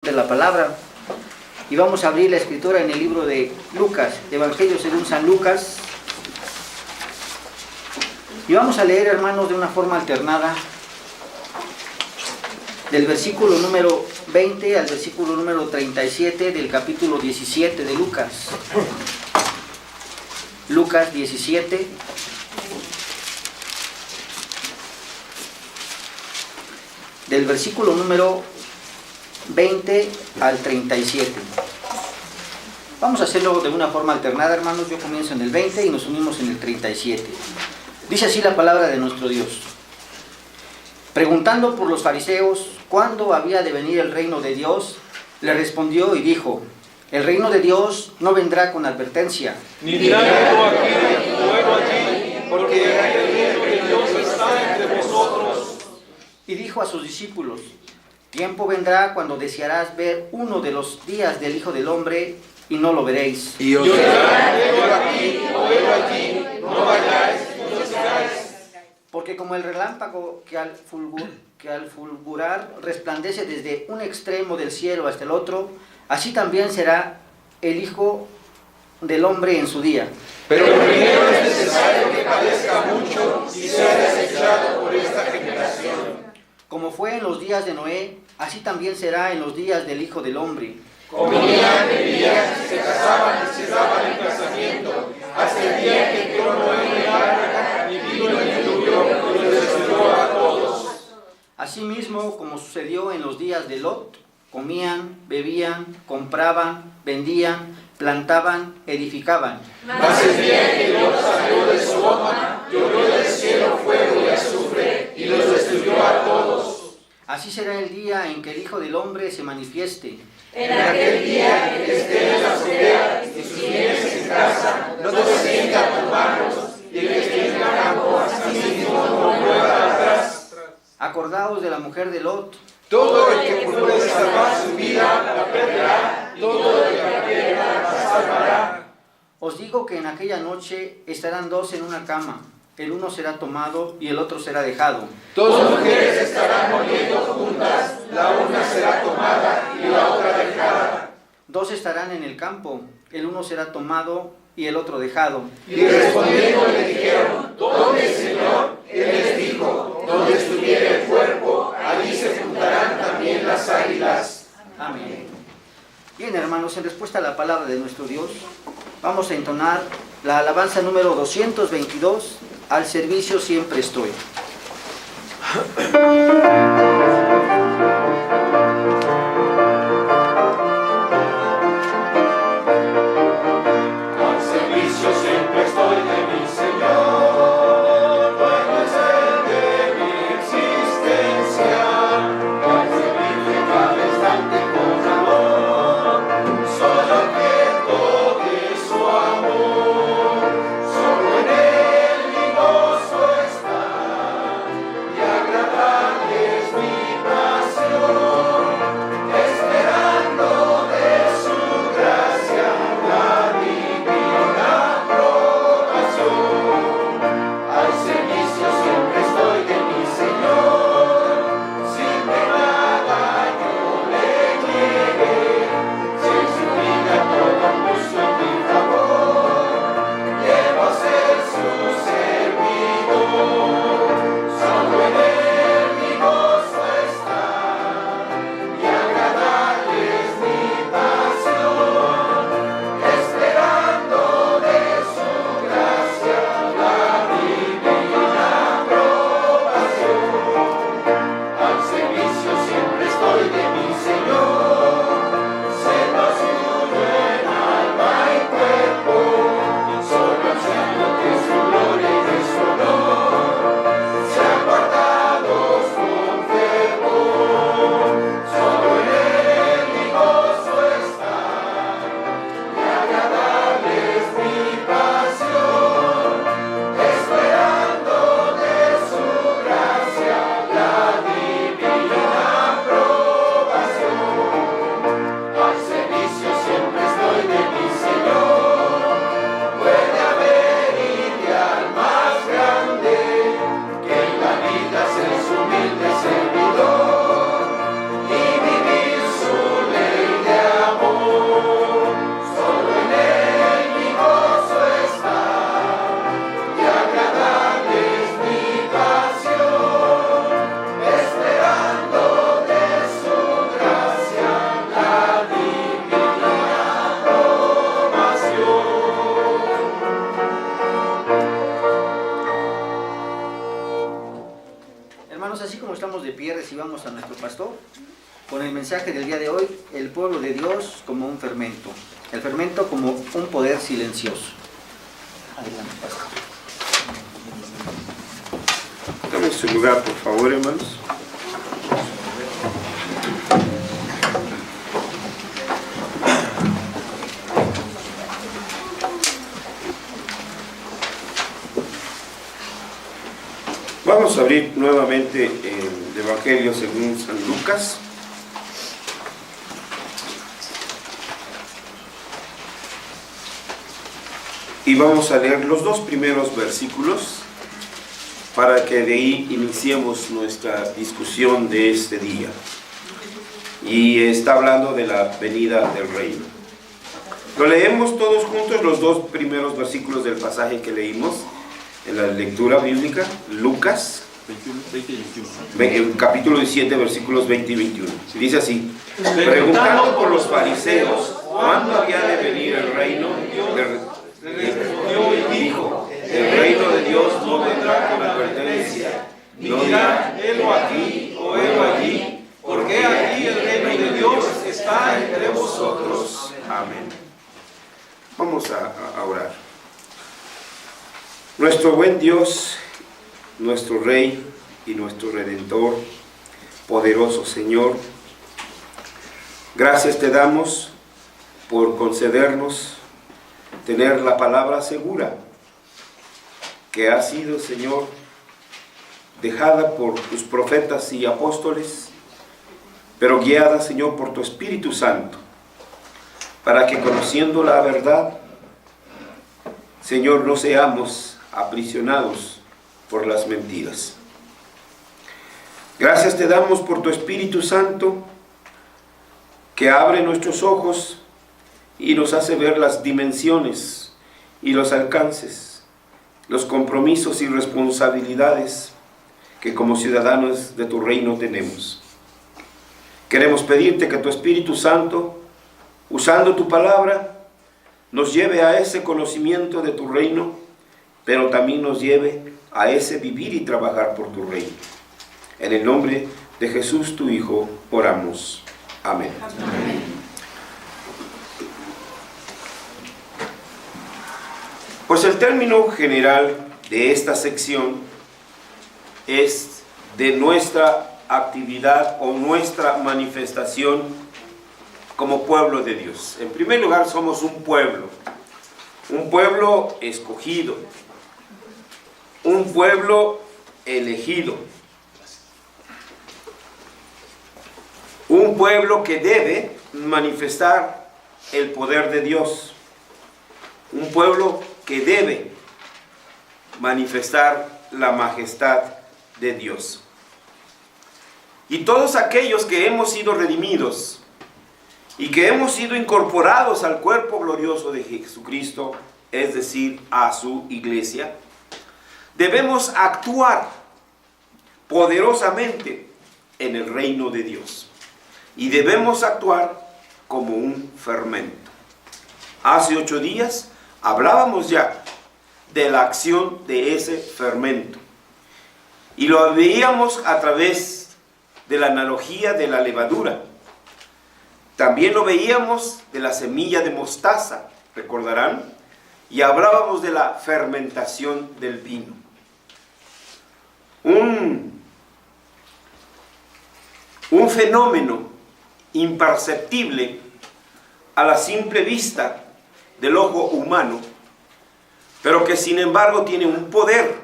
de la palabra y vamos a abrir la escritura en el libro de Lucas, Evangelio según San Lucas, y vamos a leer, hermanos, de una forma alternada del versículo número 20 al versículo número 37 del capítulo 17 de Lucas. Lucas 17 del versículo número 20 al 37. Vamos a hacerlo de una forma alternada, hermanos. Yo comienzo en el 20 y nos unimos en el 37. Dice así la palabra de nuestro Dios. Preguntando por los fariseos cuándo había de venir el reino de Dios, le respondió y dijo: el reino de Dios no vendrá con advertencia, ni dirán yo aquí o helo allí, porque el reino de Dios está entre vosotros. Y dijo a sus discípulos: tiempo vendrá cuando desearás ver uno de los días del Hijo del Hombre y no lo veréis. Y os dirán yo aquí o helo allí, no vayáis, no sigáis. Porque como el relámpago que al fulgurar resplandece desde un extremo del cielo hasta el otro, así también será el Hijo del Hombre en su día. Pero primero es necesario que padezca mucho y sea desechado por esta generación. Como fue en los días de Noé, así también será en los días del Hijo del Hombre. Comían, bebían, se casaban y se daban en casamiento, hasta el día que entró Noé en el arca y vino el diluvio y los destruyó a todos. Asimismo, como sucedió en los días de Lot, comían, bebían, compraban, vendían, plantaban, edificaban. Mas el día que Lot salió de Sodoma, llovió del cielo fuego y azufre y los destruyó a todos. Así será el día en que el Hijo del Hombre se manifieste. En aquel día el que esté en la azotea y sus bienes en casa, no descienda a tomarlos, y el que esté en el campo, asimismo no vuelva atrás. Acordaos de la mujer de Lot. Todo el que puede salvar su vida la perderá, y todo el que la pierda la salvará. Os digo que en aquella noche estarán dos en una cama, el uno será tomado y el otro será dejado. Dos mujeres estarán muriendo juntas, la una será tomada y la otra dejada. Dos estarán en el campo, el uno será tomado y el otro dejado. Y respondiendo le dijeron: ¿dónde, Señor? Él les dijo: donde estuviera el cuerpo, allí se juntarán también las águilas. Amén. Bien, hermanos, en respuesta a la palabra de nuestro Dios, vamos a entonar la alabanza número 222, al servicio siempre estoy. Es mi pastor, con el mensaje del día de hoy, el pueblo de Dios como un fermento. El fermento como un poder silencioso. Adelante, pastor. Tome su lugar, por favor, hermanos. Vamos a abrir nuevamente el Evangelio según San Lucas. Y vamos a leer los 2 primeros versículos para que de ahí iniciemos nuestra discusión de este día. Y está hablando de la venida del reino. Lo leemos todos juntos, los 2 primeros versículos del pasaje que leímos en la lectura bíblica, Lucas, capítulo 17, versículos 20 y 21. Dice así: preguntando por los fariseos cuándo había de venir el reino, y dijo: el reino de Dios no vendrá con advertencia, no dirán helo aquí o helo allí, porque aquí el reino de Dios está entre vosotros. Amén. Vamos a orar. Nuestro buen Dios, nuestro Rey y nuestro Redentor, poderoso Señor, gracias te damos por concedernos tener la palabra segura que ha sido, Señor, dejada por tus profetas y apóstoles, pero guiada, Señor, por tu Espíritu Santo, para que conociendo la verdad, Señor, no seamos aprisionados por las mentiras. Gracias te damos por tu Espíritu Santo, que abre nuestros ojos y nos hace ver las dimensiones y los alcances, los compromisos y responsabilidades que como ciudadanos de tu reino tenemos. Queremos pedirte que tu Espíritu Santo, usando tu palabra, nos lleve a ese conocimiento de tu reino, pero también nos lleve a ese vivir y trabajar por tu reino. En el nombre de Jesús, tu Hijo, oramos. Amén. Amén. Pues el término general de esta sección es de nuestra actividad o nuestra manifestación como pueblo de Dios. En primer lugar, somos un pueblo escogido, un pueblo elegido, un pueblo que debe manifestar el poder de Dios, un pueblo que debe manifestar la majestad de Dios. Y todos aquellos que hemos sido redimidos y que hemos sido incorporados al cuerpo glorioso de Jesucristo, es decir, a su iglesia, debemos actuar poderosamente en el reino de Dios. Y debemos actuar como un fermento. Hace 8 días hablábamos ya de la acción de ese fermento. Y lo veíamos a través de la analogía de la levadura. También lo veíamos de la semilla de mostaza, recordarán, y hablábamos de la fermentación del vino. Un fenómeno imperceptible a la simple vista del ojo humano, pero que sin embargo tiene un poder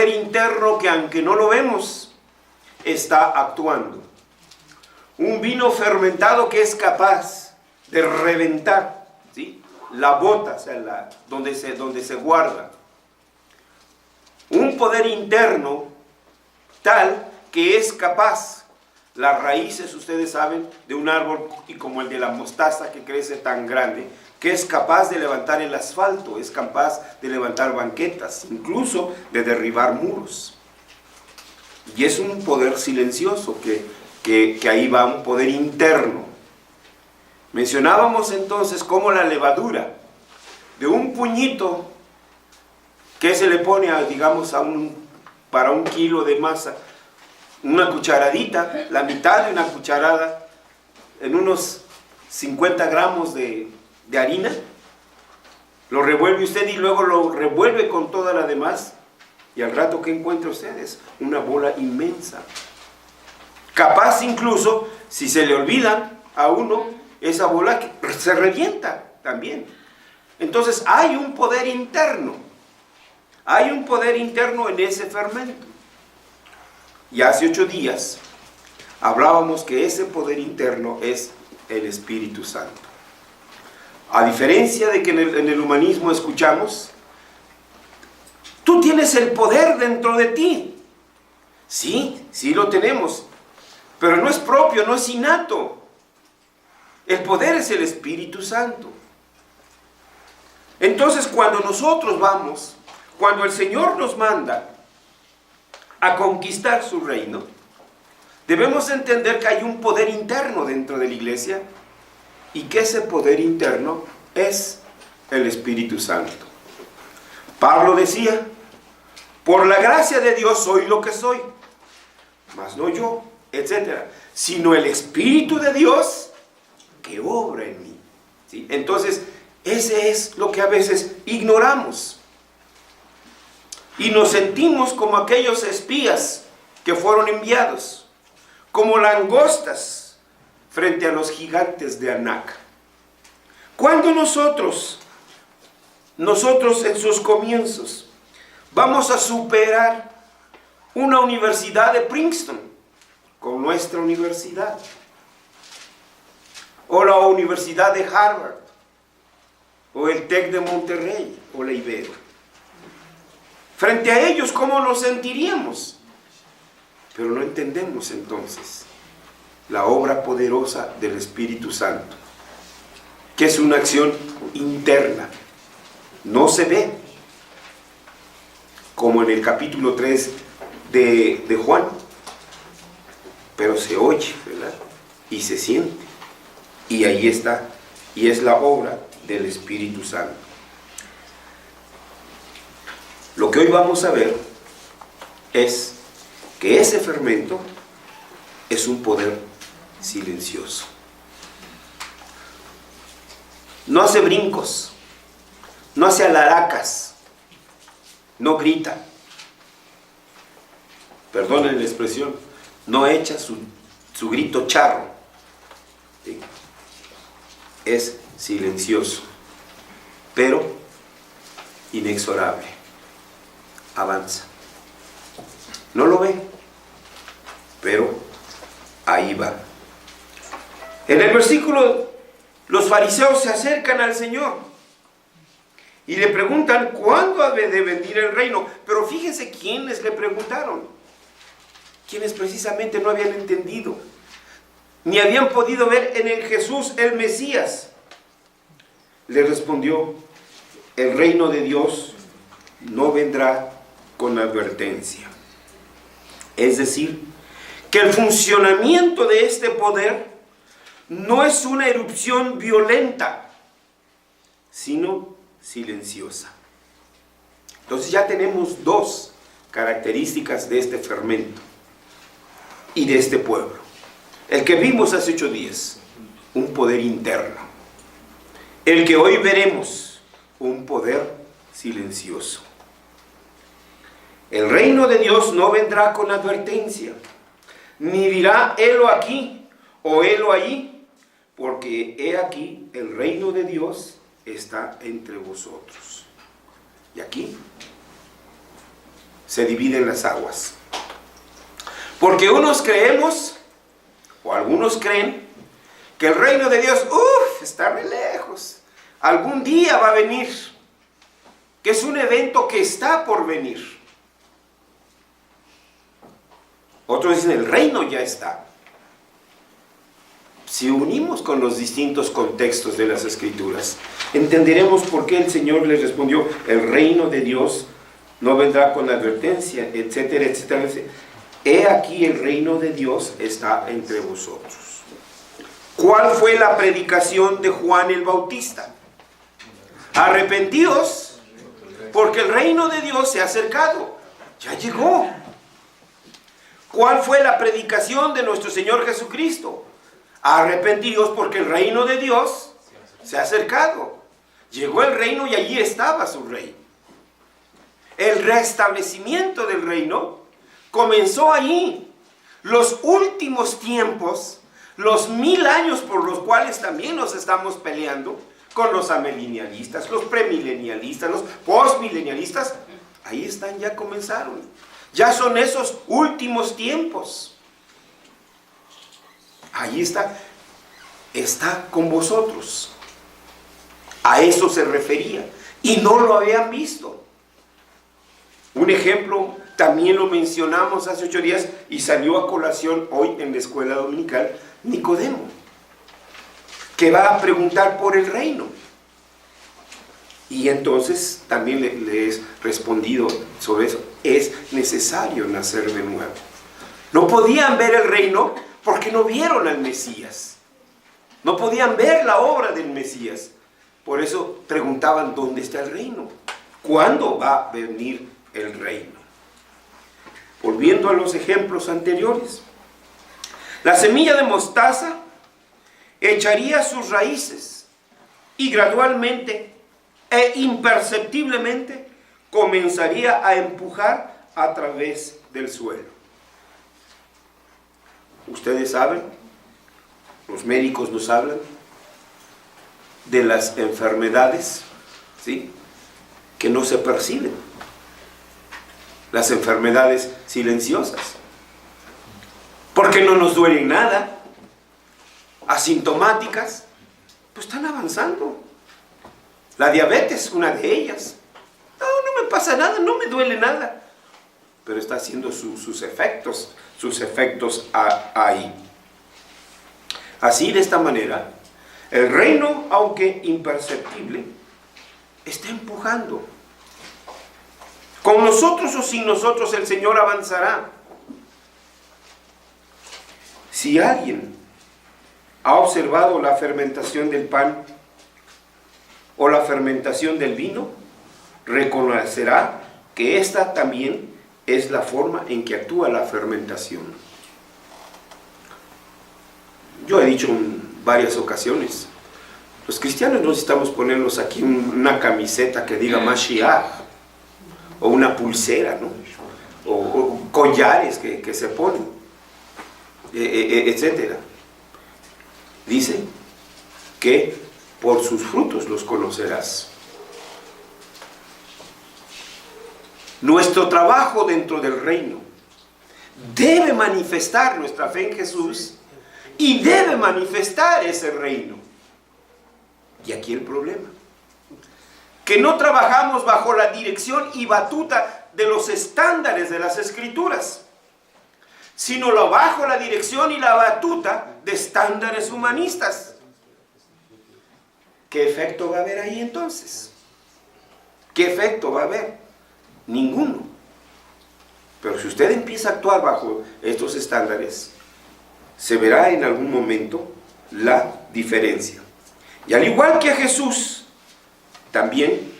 interno que aunque no lo vemos, está actuando. Un vino fermentado que es capaz de reventar, ¿sí?, la bota, o sea, donde se guarda. Un poder interno tal que es capaz, las raíces, ustedes saben, de un árbol y como el de la mostaza que crece tan grande, que es capaz de levantar el asfalto, es capaz de levantar banquetas, incluso de derribar muros. Y es un poder silencioso que ahí va, un poder interno. Mencionábamos entonces cómo la levadura de un puñito que se le pone, digamos, para 1 kilo de masa, una cucharadita, la mitad de una cucharada, en unos 50 gramos de harina. Lo revuelve usted y luego lo revuelve con toda la demás. Y al rato que encuentra usted es una bola inmensa. Capaz incluso, si se le olvida a uno, esa bola se revienta también. Entonces hay un poder interno. Hay un poder interno en ese fermento. Y hace 8 días hablábamos que ese poder interno es el Espíritu Santo. A diferencia de que en el humanismo escuchamos, tú tienes el poder dentro de ti. Sí, sí lo tenemos, pero no es propio, no es innato. El poder es el Espíritu Santo. Entonces, cuando nosotros vamos, cuando el Señor nos manda a conquistar su reino, debemos entender que hay un poder interno dentro de la iglesia y que ese poder interno es el Espíritu Santo. Pablo decía, por la gracia de Dios soy lo que soy, mas no yo, etc., sino el Espíritu de Dios que obra en mí. ¿Sí? Entonces, ese es lo que a veces ignoramos. Y nos sentimos como aquellos espías que fueron enviados, como langostas frente a los gigantes de Anac. Cuando nosotros en sus comienzos, vamos a superar una universidad de Princeton con nuestra universidad, o la Universidad de Harvard, o el TEC de Monterrey, o la Ibero. Frente a ellos, ¿cómo nos sentiríamos? Pero no entendemos entonces la obra poderosa del Espíritu Santo, que es una acción interna, no se ve, como en el capítulo 3 de Juan, pero se oye, ¿verdad? Y se siente, y ahí está, y es la obra del Espíritu Santo. Lo que hoy vamos a ver es que ese fermento es un poder silencioso. No hace brincos, no hace alaracas, no grita. Perdonen la expresión, no echa su grito charro. ¿Sí? Es silencioso, pero inexorable. Avanza. No lo ve, pero ahí va. En el versículo, los fariseos se acercan al Señor y le preguntan cuándo ha de venir el reino. Pero fíjense quiénes le preguntaron, quienes precisamente no habían entendido, ni habían podido ver en el Jesús el Mesías. Le respondió, el reino de Dios no vendrá con advertencia. Es decir, que el funcionamiento de este poder no es una erupción violenta, sino silenciosa. Entonces ya tenemos 2 características de este fermento y de este pueblo. El que vimos hace 8 días, un poder interno. El que hoy veremos, un poder silencioso. El reino de Dios no vendrá con advertencia, ni dirá, helo aquí o helo allí, porque he aquí, el reino de Dios está entre vosotros. Y aquí se dividen las aguas. Porque unos creemos, o algunos creen, que el reino de Dios, está re lejos. Algún día va a venir, que es un evento que está por venir. Otros dicen, el reino ya está. Si unimos con los distintos contextos de las Escrituras, entenderemos por qué el Señor les respondió, el reino de Dios no vendrá con advertencia, etcétera, etcétera, etcétera. He aquí el reino de Dios está entre vosotros. ¿Cuál fue la predicación de Juan el Bautista? Arrepentíos, porque el reino de Dios se ha acercado. Ya llegó. ¿Cuál fue la predicación de nuestro Señor Jesucristo? Arrepentidos porque el reino de Dios se ha acercado. Llegó el reino y allí estaba su rey. El restablecimiento del reino comenzó allí. Los últimos tiempos, los 1000 años por los cuales también nos estamos peleando con los amilenialistas, los premilenialistas, los postmilenialistas, ahí están, ya comenzaron. Ya son esos últimos tiempos. Ahí está con vosotros. A eso se refería. Y no lo habían visto. Un ejemplo, también lo mencionamos hace 8 días y salió a colación hoy en la escuela dominical, Nicodemo, que va a preguntar por el reino. Y entonces también le he respondido sobre eso. Es necesario nacer de nuevo. No podían ver el reino porque no vieron al Mesías. No podían ver la obra del Mesías. Por eso preguntaban, ¿dónde está el reino? ¿Cuándo va a venir el reino? Volviendo a los ejemplos anteriores. La semilla de mostaza echaría sus raíces y gradualmente e imperceptiblemente comenzaría a empujar a través del suelo. Ustedes saben, los médicos nos hablan de las enfermedades, ¿sí?, que no se perciben, las enfermedades silenciosas, porque no nos duelen nada, asintomáticas, pues están avanzando. La diabetes, una de ellas. No me pasa nada, no me duele nada. Pero está haciendo sus efectos ahí. Así, de esta manera, el reino, aunque imperceptible, está empujando. Con nosotros o sin nosotros, el Señor avanzará. Si alguien ha observado la fermentación del pan o la fermentación del vino, reconocerá que esta también es la forma en que actúa la fermentación. Yo he dicho en varias ocasiones, los cristianos no necesitamos ponernos aquí una camiseta que diga Mashiach, o una pulsera, ¿no?, o collares que se ponen, etcétera. Dice que por sus frutos los conocerás. Nuestro trabajo dentro del reino debe manifestar nuestra fe en Jesús y debe manifestar ese reino. Y aquí el problema, que no trabajamos bajo la dirección y batuta de los estándares de las Escrituras, sino bajo la dirección y la batuta de estándares humanistas. ¿Qué efecto va a haber ahí entonces? ¿Qué efecto va a haber? Ninguno. Pero si usted empieza a actuar bajo estos estándares, se verá en algún momento la diferencia. Y al igual que a Jesús, también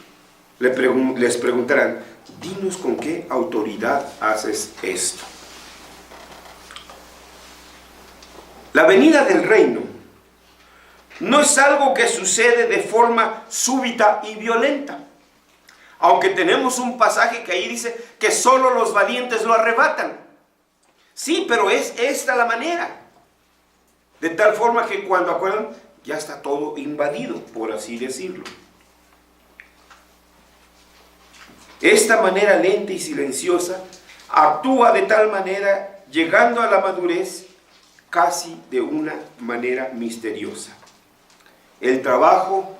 les preguntarán, dinos con qué autoridad haces esto. La venida del reino no es algo que sucede de forma súbita y violenta. Aunque tenemos un pasaje que ahí dice que solo los valientes lo arrebatan. Sí, pero es esta la manera. De tal forma que cuando acuerdan, ya está todo invadido, por así decirlo. Esta manera lenta y silenciosa actúa de tal manera, llegando a la madurez, casi de una manera misteriosa. El trabajo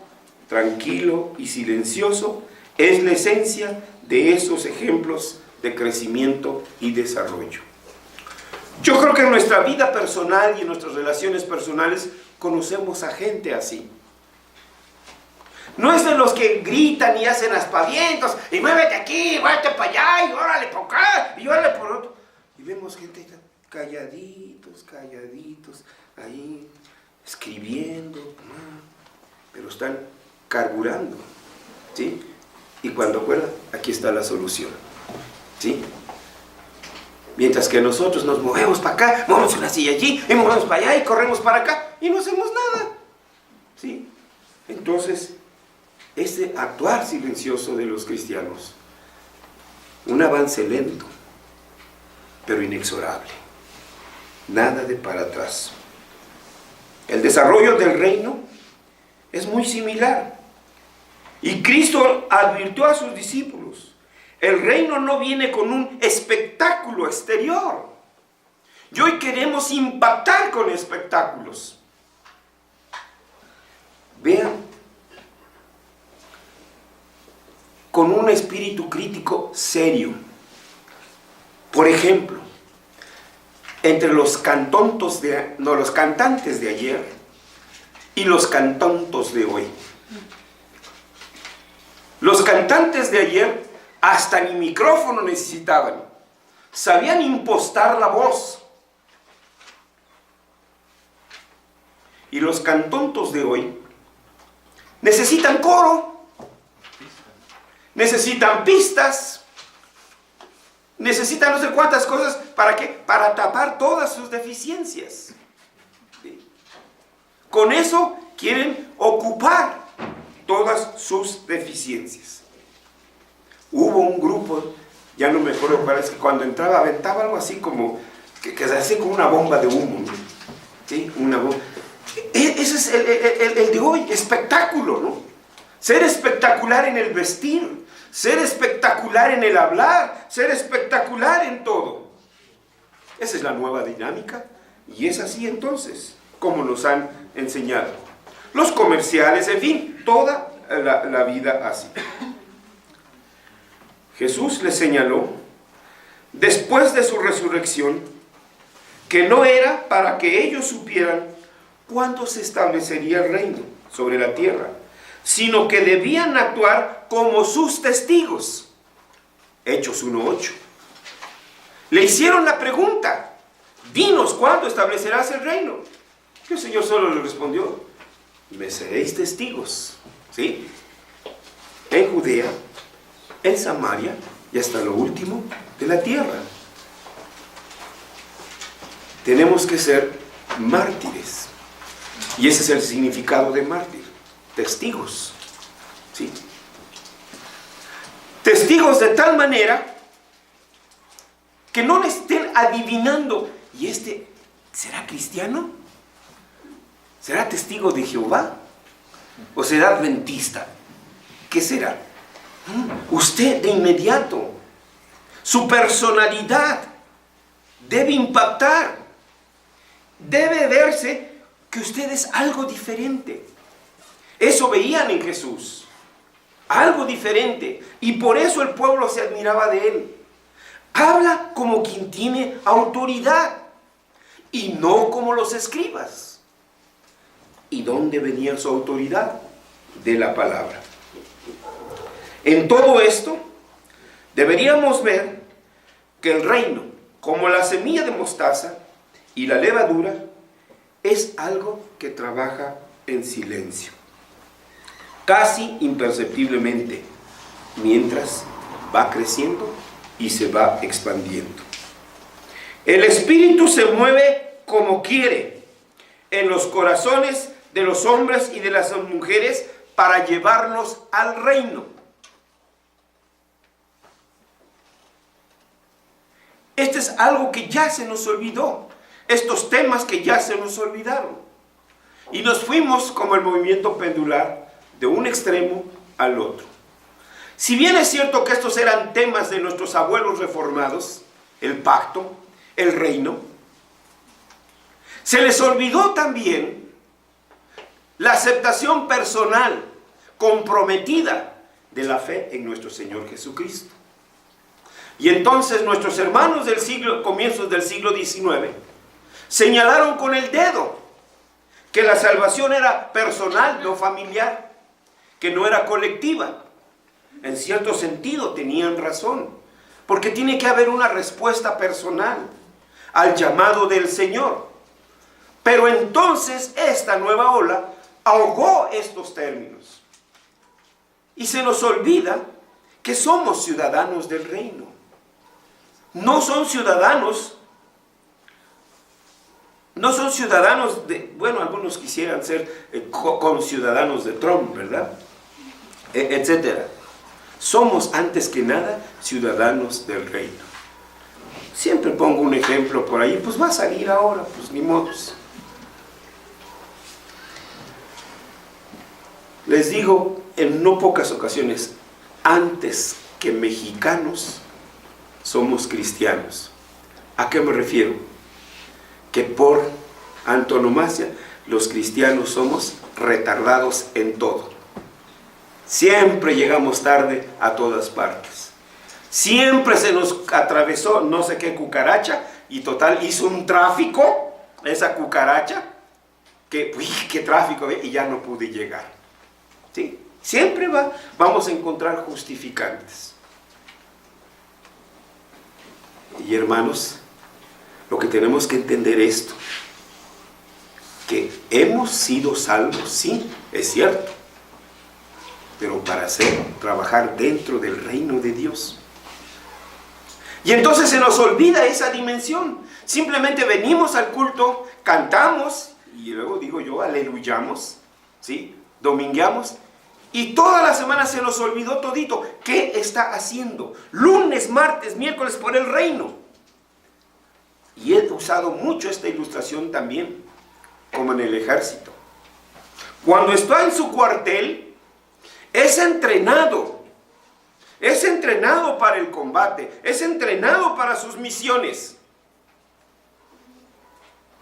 tranquilo y silencioso es la esencia de esos ejemplos de crecimiento y desarrollo. Yo creo que en nuestra vida personal y en nuestras relaciones personales conocemos a gente así. No es de los que gritan y hacen aspavientos y muévete aquí, muévete para allá y órale por acá y órale por otro. Y vemos gente calladitos, ahí escribiendo, pero están carburando, ¿sí? Y cuando acuerdan, aquí está la solución, ¿sí? Mientras que nosotros nos movemos para acá, movemos una silla allí, y movemos para allá, y corremos para acá, y no hacemos nada. ¿Sí? Entonces, este actuar silencioso de los cristianos, un avance lento, pero inexorable. Nada de para atrás. El desarrollo del reino es muy similar. Y Cristo advirtió a sus discípulos: el reino no viene con un espectáculo exterior. Y hoy queremos impactar con espectáculos. Vean, con un espíritu crítico serio. Por ejemplo, entre los cantantes de ayer y los cantantes de hoy. Los cantantes de ayer hasta ni micrófono necesitaban. Sabían impostar la voz. Y los cantantes de hoy necesitan coro, necesitan pistas, necesitan no sé cuántas cosas. ¿Para qué? Para tapar todas sus deficiencias. ¿Sí? Con eso quieren ocupar todas sus deficiencias. Hubo un grupo, ya no me acuerdo cuál es, que cuando entraba aventaba algo así como, que se hacía como una bomba de humo, ¿no? ¿Sí? Una bomba. Ese es el de hoy, espectáculo, ¿no? Ser espectacular en el vestir, ser espectacular en el hablar, ser espectacular en todo. Esa es la nueva dinámica, y es así entonces como nos han enseñado. Los comerciales, en fin, toda la vida así. Jesús les señaló, después de su resurrección, que no era para que ellos supieran cuándo se establecería el reino sobre la tierra, sino que debían actuar como sus testigos. Hechos 1:8. Le hicieron la pregunta: dinos cuándo establecerás el reino. Y el Señor solo le respondió: me seréis testigos, ¿sí? En Judea, en Samaria y hasta lo último de la tierra. Tenemos que ser mártires. Y ese es el significado de mártir: testigos, ¿sí? Testigos de tal manera que no estén adivinando: ¿y este será cristiano? ¿Será testigo de Jehová? ¿O será adventista? ¿Qué será? Usted de inmediato, su personalidad debe impactar. Debe verse que usted es algo diferente. Eso veían en Jesús, algo diferente, y por eso el pueblo se admiraba de él. Habla como quien tiene autoridad y no como los escribas. ¿Y dónde venía su autoridad? De la palabra. En todo esto deberíamos ver que el reino, como la semilla de mostaza y la levadura, es algo que trabaja en silencio, casi imperceptiblemente, mientras va creciendo y se va expandiendo. El Espíritu se mueve como quiere en los corazones de los hombres y de las mujeres para llevarnos al reino. Este es algo que ya se nos olvidó. Estos temas que ya se nos olvidaron. Y nos fuimos como el movimiento pendular de un extremo al otro. Si bien es cierto que estos eran temas de nuestros abuelos reformados, el pacto, el reino, se les olvidó también la aceptación personal, comprometida, de la fe en nuestro Señor Jesucristo. Y entonces nuestros hermanos del comienzos del siglo XIX, señalaron con el dedo que la salvación era personal, no familiar, que no era colectiva. En cierto sentido tenían razón, porque tiene que haber una respuesta personal al llamado del Señor. Pero entonces esta nueva ola ahogó estos términos. Y se nos olvida que somos ciudadanos del reino. no son ciudadanos de, bueno, algunos quisieran ser conciudadanos de Trump, ¿verdad? Etcétera. Somos antes que nada ciudadanos del reino. Siempre pongo un ejemplo por ahí, pues va a salir ahora, pues ni modos. Les digo en no pocas ocasiones, antes que mexicanos, somos cristianos. ¿A qué me refiero? Que por antonomasia los cristianos somos retardados en todo. Siempre llegamos tarde a todas partes. Siempre se nos atravesó no sé qué cucaracha y total hizo un tráfico esa cucaracha que, uy, qué tráfico, y ya no pude llegar. ¿Sí? Siempre vamos a encontrar justificantes. Y hermanos, lo que tenemos que entender esto, que hemos sido salvos, sí, es cierto, pero para trabajar dentro del reino de Dios. Y entonces se nos olvida esa dimensión. Simplemente venimos al culto, cantamos, y luego digo yo, aleluyamos, ¿sí? Domingueamos, y toda la semana se nos olvidó todito. ¿Qué está haciendo? Lunes, martes, miércoles por el reino. Y he usado mucho esta ilustración también, como en el ejército. Cuando está en su cuartel, es entrenado para el combate, es entrenado para sus misiones.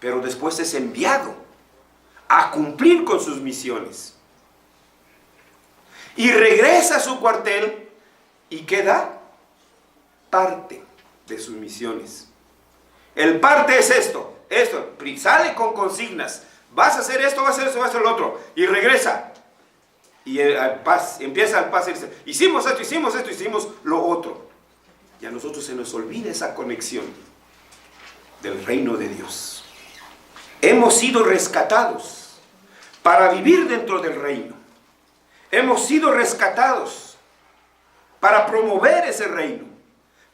Pero después es enviado a cumplir con sus misiones. Y regresa a su cuartel y queda parte de sus misiones. El parte es esto, sale con consignas. Vas a hacer esto, vas a hacer esto, vas a hacer lo otro. Y regresa. Y empieza al paz y dice, hicimos esto, hicimos lo otro. Y a nosotros se nos olvida esa conexión del reino de Dios. Hemos sido rescatados para vivir dentro del reino. Hemos sido rescatados para promover ese reino,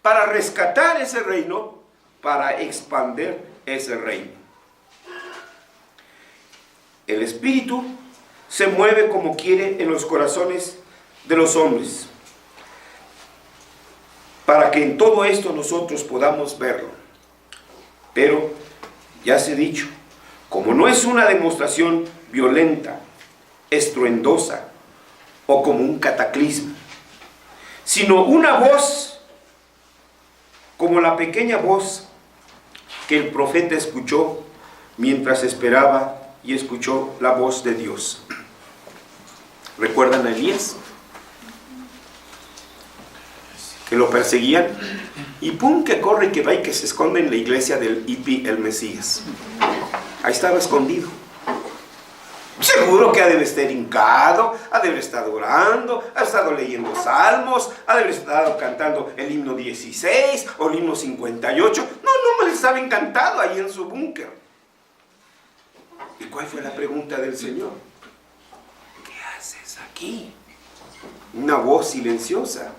para rescatar ese reino, para expandir ese reino. El Espíritu se mueve como quiere en los corazones de los hombres, para que en todo esto nosotros podamos verlo. Pero, ya se ha dicho, como no es una demostración violenta, estruendosa, o como un cataclismo, sino una voz, como la pequeña voz que el profeta escuchó mientras esperaba y escuchó la voz de Dios. ¿Recuerdan a Elías? Que lo perseguían y pum, que corre, que va y que se esconde en la iglesia del hippie, el Mesías. Ahí estaba escondido. Seguro que ha de estar hincado, ha de haber estado orando, ha estado leyendo salmos, ha de haber estado cantando el himno 16 o el himno 58. No me les estaba encantado ahí en su búnker. ¿Y cuál fue la pregunta del Señor? ¿Qué haces aquí? Una voz silenciosa.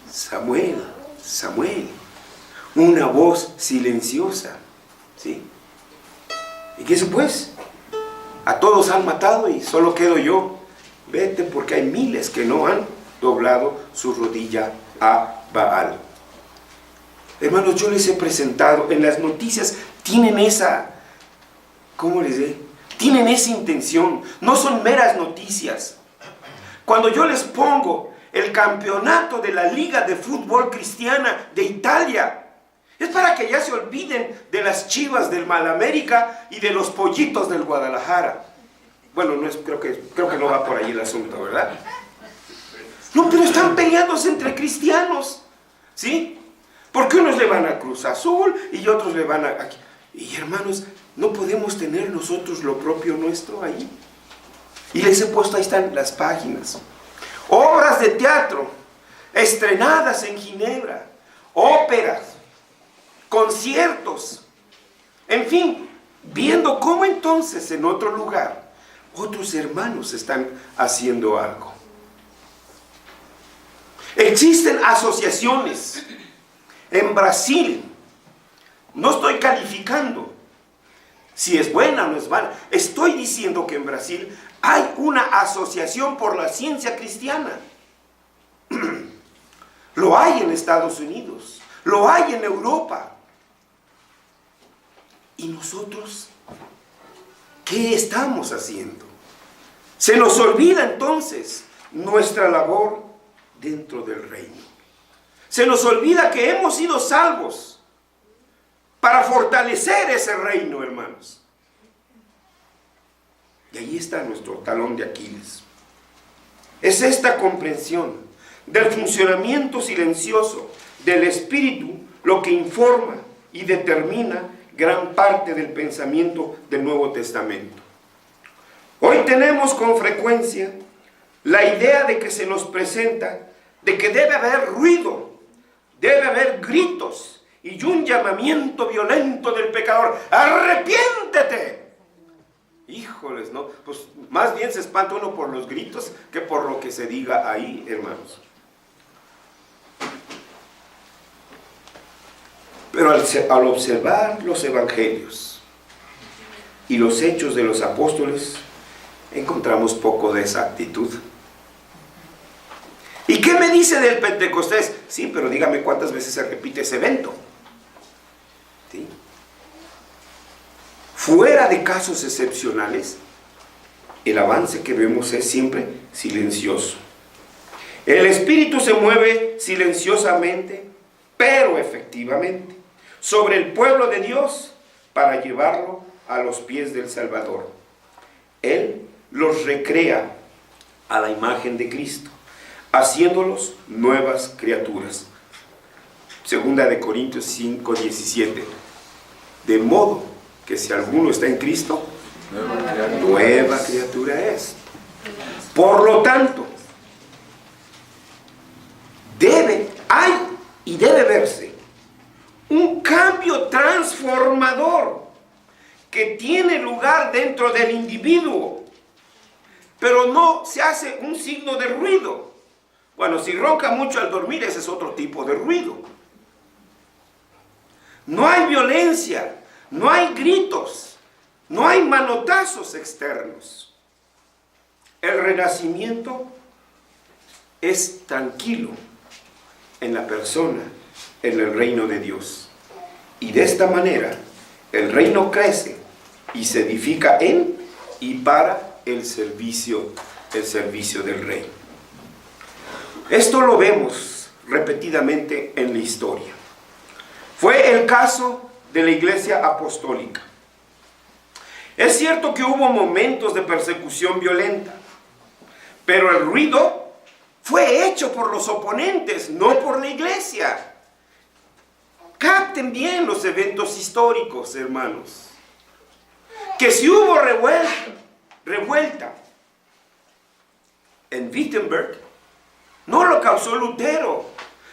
Samuel, una voz silenciosa. ¿Sí? ¿Y qué después? A todos han matado y solo quedo yo. Vete, porque hay miles que no han doblado su rodilla a Baal. Hermanos, yo les he presentado, en las noticias tienen esa, ¿cómo les diré? Tienen esa intención, no son meras noticias. Cuando yo les pongo el campeonato de la Liga de Fútbol Cristiana de Italia, es para que ya se olviden de las Chivas del Malamérica y de los Pollitos del Guadalajara. Bueno, no es, creo que no va por ahí el asunto, ¿verdad? No, pero están peleándose entre cristianos, ¿sí? Porque unos le van a Cruz Azul y otros le van a... Y hermanos, ¿no podemos tener nosotros lo propio nuestro ahí? Y les he puesto, ahí están las páginas. Obras de teatro estrenadas en Ginebra, óperas, conciertos, en fin, viendo cómo entonces en otro lugar otros hermanos están haciendo algo. Existen asociaciones En Brasil, no estoy calificando si es buena o no es mala. Estoy diciendo que en Brasil hay una asociación por la ciencia cristiana. Lo hay en Estados Unidos, lo hay en Europa. ¿Y nosotros qué estamos haciendo? Se nos olvida entonces nuestra labor dentro del reino. Se nos olvida que hemos sido salvos para fortalecer ese reino, hermanos. Y ahí está nuestro talón de Aquiles. Es esta comprensión del funcionamiento silencioso del Espíritu lo que informa y determina gran parte del pensamiento del Nuevo Testamento. Hoy tenemos con frecuencia la idea de que se nos presenta de que debe haber ruido, debe haber gritos y un llamamiento violento del pecador: ¡arrepiéntete! Híjoles, ¿no? Pues más bien se espanta uno por los gritos que por lo que se diga ahí, hermanos. Pero al observar los evangelios y los hechos de los apóstoles, encontramos poco de esa actitud. ¿Y qué me dice del Pentecostés? Sí, pero dígame cuántas veces se repite ese evento. ¿Sí? Fuera de casos excepcionales, el avance que vemos es siempre silencioso. El Espíritu se mueve silenciosamente, pero efectivamente, sobre el pueblo de Dios para llevarlo a los pies del Salvador. Él los recrea a la imagen de Cristo, haciéndolos nuevas criaturas. Segunda de Corintios 5:17. De modo que si alguno está en Cristo, nueva criatura es. Por lo tanto, debe verse un cambio transformador que tiene lugar dentro del individuo, pero no se hace un signo de ruido. Bueno, si ronca mucho al dormir, ese es otro tipo de ruido. No hay violencia, no hay gritos, no hay manotazos externos. El renacimiento es tranquilo en la persona, en el reino de Dios. Y de esta manera, el reino crece y se edifica en y para el servicio del rey. Esto lo vemos repetidamente en la historia. Fue el caso de la iglesia apostólica. Es cierto que hubo momentos de persecución violenta, pero el ruido fue hecho por los oponentes, no por la iglesia. Capten bien los eventos históricos, hermanos. Que si hubo revuelta en Wittenberg, no lo causó Lutero,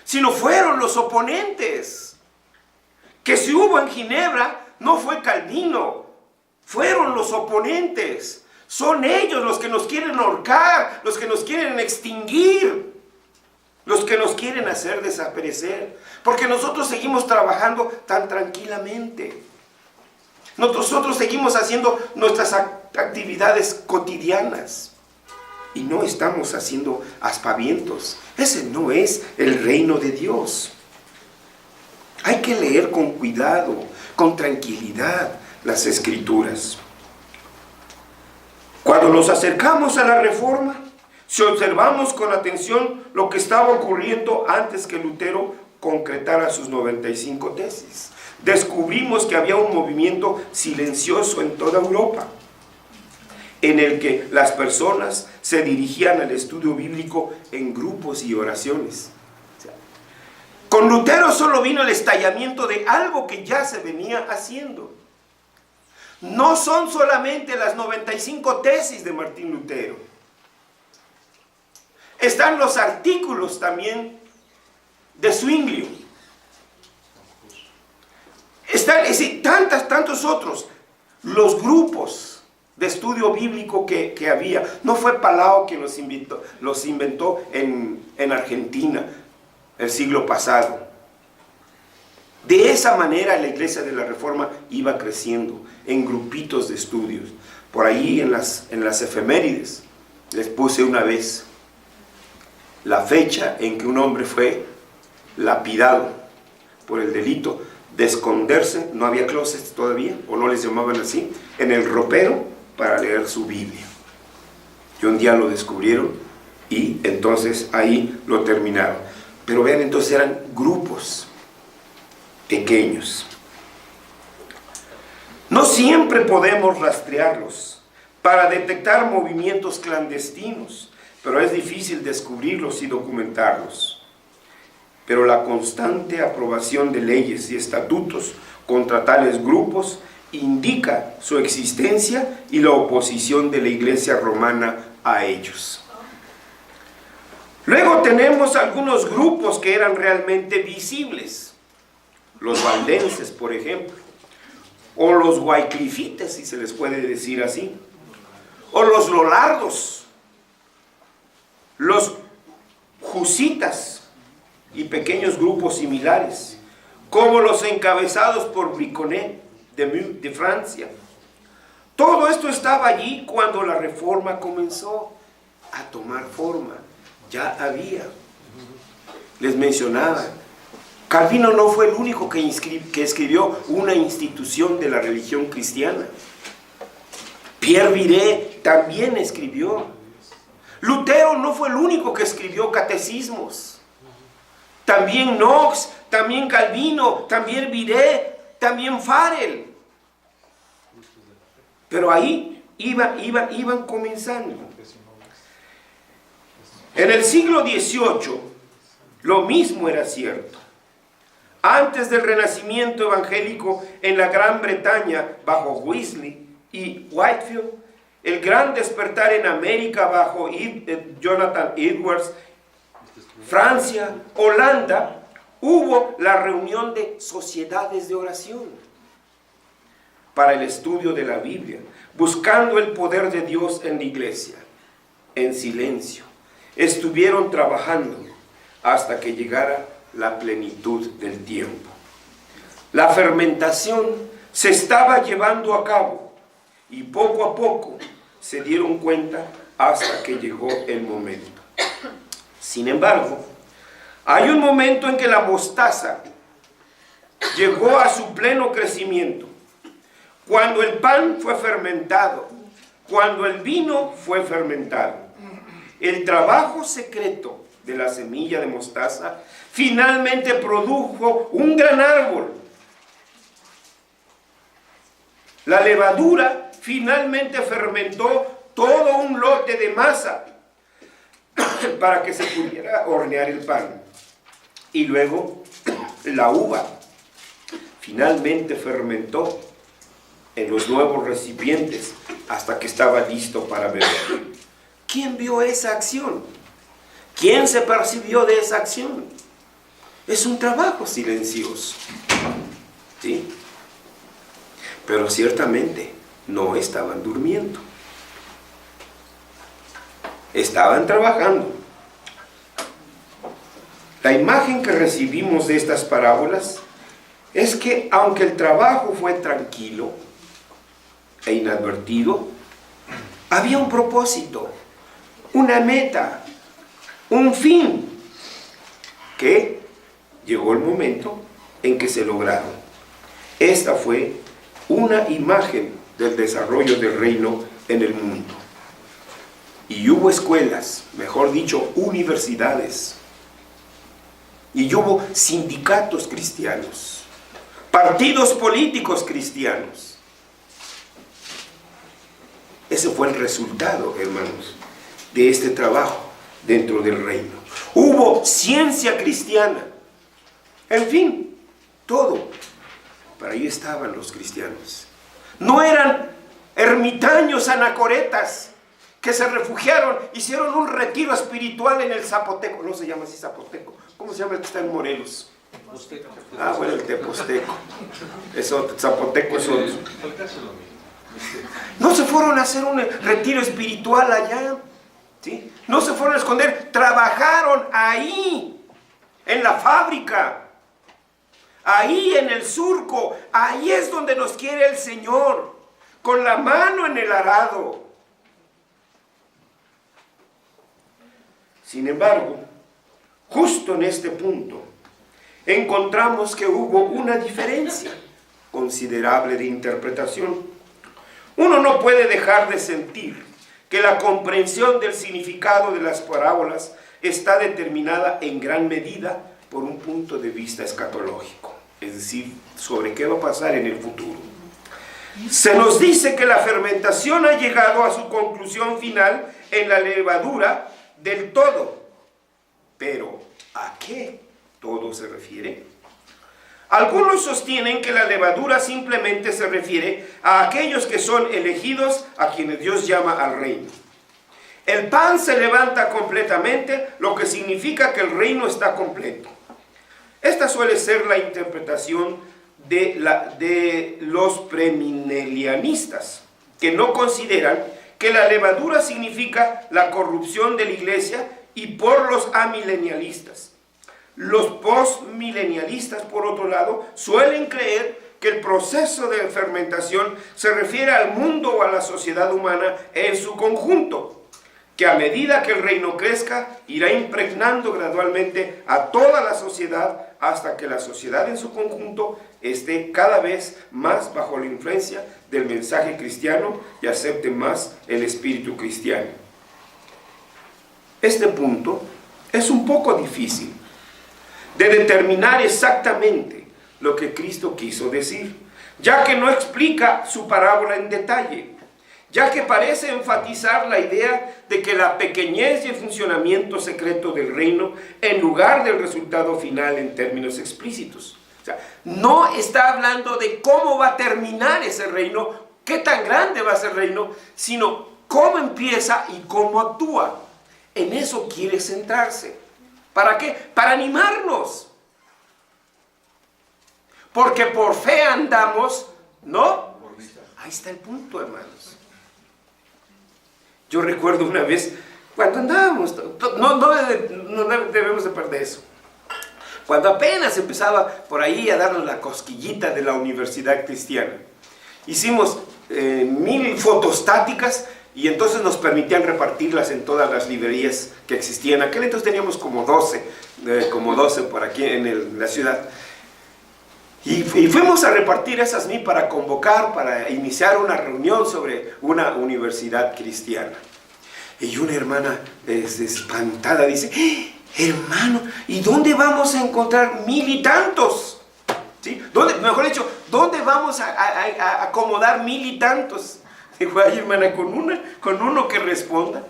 sino fueron los oponentes. Que si hubo en Ginebra, no fue Calvino, fueron los oponentes. Son ellos los que nos quieren ahorcar, los que nos quieren extinguir, los que nos quieren hacer desaparecer, porque nosotros seguimos trabajando tan tranquilamente. Nosotros seguimos haciendo nuestras actividades cotidianas y no estamos haciendo aspavientos. Ese no es el reino de Dios. Hay que leer con cuidado, con tranquilidad las Escrituras. Cuando nos acercamos a la Reforma, si observamos con atención lo que estaba ocurriendo antes que Lutero concretara sus 95 tesis, descubrimos que había un movimiento silencioso en toda Europa, en el que las personas se dirigían al estudio bíblico en grupos y oraciones. Con Lutero solo vino el estallamiento de algo que ya se venía haciendo. No son solamente las 95 tesis de Martín Lutero. Están los artículos también de Zwinglio. Están tantos otros. Los grupos de estudio bíblico que había. No fue Palau quien los inventó en Argentina el siglo pasado. De esa manera la Iglesia de la Reforma iba creciendo en grupitos de estudios. Por ahí en las efemérides les puse una vez la fecha en que un hombre fue lapidado por el delito de esconderse, no había closets todavía, o no les llamaban así, en el ropero para leer su Biblia. Y un día lo descubrieron y entonces ahí lo terminaron. Pero vean, entonces eran grupos pequeños. No siempre podemos rastrearlos para detectar movimientos clandestinos, pero es difícil descubrirlos y documentarlos. Pero la constante aprobación de leyes y estatutos contra tales grupos indica su existencia y la oposición de la Iglesia romana a ellos. Luego tenemos algunos grupos que eran realmente visibles. Los valdenses, por ejemplo, o los wyclifites, si se les puede decir así, o los lolardos, los jusitas y pequeños grupos similares, como los encabezados por Briconnet de Francia. Todo esto estaba allí cuando la Reforma comenzó a tomar forma. Ya había. Les mencionaba, Calvino no fue el único que escribió una institución de la religión cristiana. Pierre Viret también escribió. Lutero no fue el único que escribió catecismos. También Knox, también Calvino, también Viret, también Farel. Pero ahí iban comenzando. En el siglo XVIII, lo mismo era cierto. Antes del renacimiento evangélico en la Gran Bretaña, bajo Wesley y Whitefield, el gran despertar en América bajo Jonathan Edwards, Francia, Holanda, hubo la reunión de sociedades de oración para el estudio de la Biblia, buscando el poder de Dios en la iglesia. En silencio, estuvieron trabajando hasta que llegara la plenitud del tiempo. La fermentación se estaba llevando a cabo y poco a poco se dieron cuenta hasta que llegó el momento. Sin embargo, hay un momento en que la mostaza llegó a su pleno crecimiento, cuando el pan fue fermentado, cuando el vino fue fermentado. El trabajo secreto de la semilla de mostaza finalmente produjo un gran árbol. La levadura finalmente fermentó todo un lote de masa para que se pudiera hornear el pan. Y luego la uva finalmente fermentó en los nuevos recipientes hasta que estaba listo para beber. ¿Quién vio esa acción? ¿Quién se percibió de esa acción? Es un trabajo silencioso, ¿sí? Pero ciertamente no estaban durmiendo. Estaban trabajando. La imagen que recibimos de estas parábolas es que aunque el trabajo fue tranquilo e inadvertido, había un propósito, una meta, un fin, que llegó el momento en que se lograron. Esta fue una imagen del desarrollo del reino en el mundo. Y hubo escuelas, mejor dicho, universidades. Y hubo sindicatos cristianos, partidos políticos cristianos. Ese fue el resultado, hermanos, de este trabajo dentro del reino. Hubo ciencia cristiana. En fin, todo. Para ahí estaban los cristianos. No eran ermitaños anacoretas que se refugiaron, hicieron un retiro espiritual en el Zapoteco. No se llama así Zapoteco. ¿Cómo se llama el que está en Morelos? Ah, bueno, el Teposteco. Eso, Zapoteco es otro. No se fueron a hacer un retiro espiritual allá, ¿sí? No se fueron a esconder, trabajaron ahí, en la fábrica. ahí en el surco, ahí es donde nos quiere el Señor, con la mano en el arado. Sin embargo, justo en este punto, encontramos que hubo una diferencia considerable de interpretación. Uno no puede dejar de sentir que la comprensión del significado de las parábolas está determinada en gran medida por un punto de vista escatológico, es decir, sobre qué va a pasar en el futuro. Se nos dice que la fermentación ha llegado a su conclusión final en la levadura del todo. Pero, ¿a qué todo se refiere? Algunos sostienen que la levadura simplemente se refiere a aquellos que son elegidos, a quienes Dios llama al reino. El pan se levanta completamente, lo que significa que el reino está completo. Esta suele ser la interpretación de los premilenianistas, que no consideran que la levadura significa la corrupción de la iglesia, y por los amilenialistas. Los postmilenialistas, por otro lado, suelen creer que el proceso de fermentación se refiere al mundo o a la sociedad humana en su conjunto, que a medida que el reino crezca, irá impregnando gradualmente a toda la sociedad hasta que la sociedad en su conjunto esté cada vez más bajo la influencia del mensaje cristiano y acepte más el espíritu cristiano. Este punto es un poco difícil de determinar exactamente lo que Cristo quiso decir, ya que no explica su parábola en detalle, ya que parece enfatizar la idea de que la pequeñez y el funcionamiento secreto del reino en lugar del resultado final en términos explícitos. O sea, no está hablando de cómo va a terminar ese reino, qué tan grande va a ser el reino, sino cómo empieza y cómo actúa. En eso quiere centrarse. ¿Para qué? Para animarnos. Porque por fe andamos, ¿no? Ahí está el punto, hermanos. Yo recuerdo una vez, cuando andábamos, no debemos de perder eso. Cuando apenas empezaba por ahí a darnos la cosquillita de la universidad cristiana, hicimos 1000 fotostáticas. Y entonces nos permitían repartirlas en todas las librerías que existían. Aquel entonces teníamos como 12 por aquí en la ciudad. Y fuimos a repartir esas para convocar, para iniciar una reunión sobre una universidad cristiana. Y una hermana espantada dice, hermano, ¿y dónde vamos a encontrar 1000 y tantos? ¿Sí? Mejor dicho, ¿dónde vamos a acomodar 1000 y tantos? Dijo, ay, hermana, con uno que responda.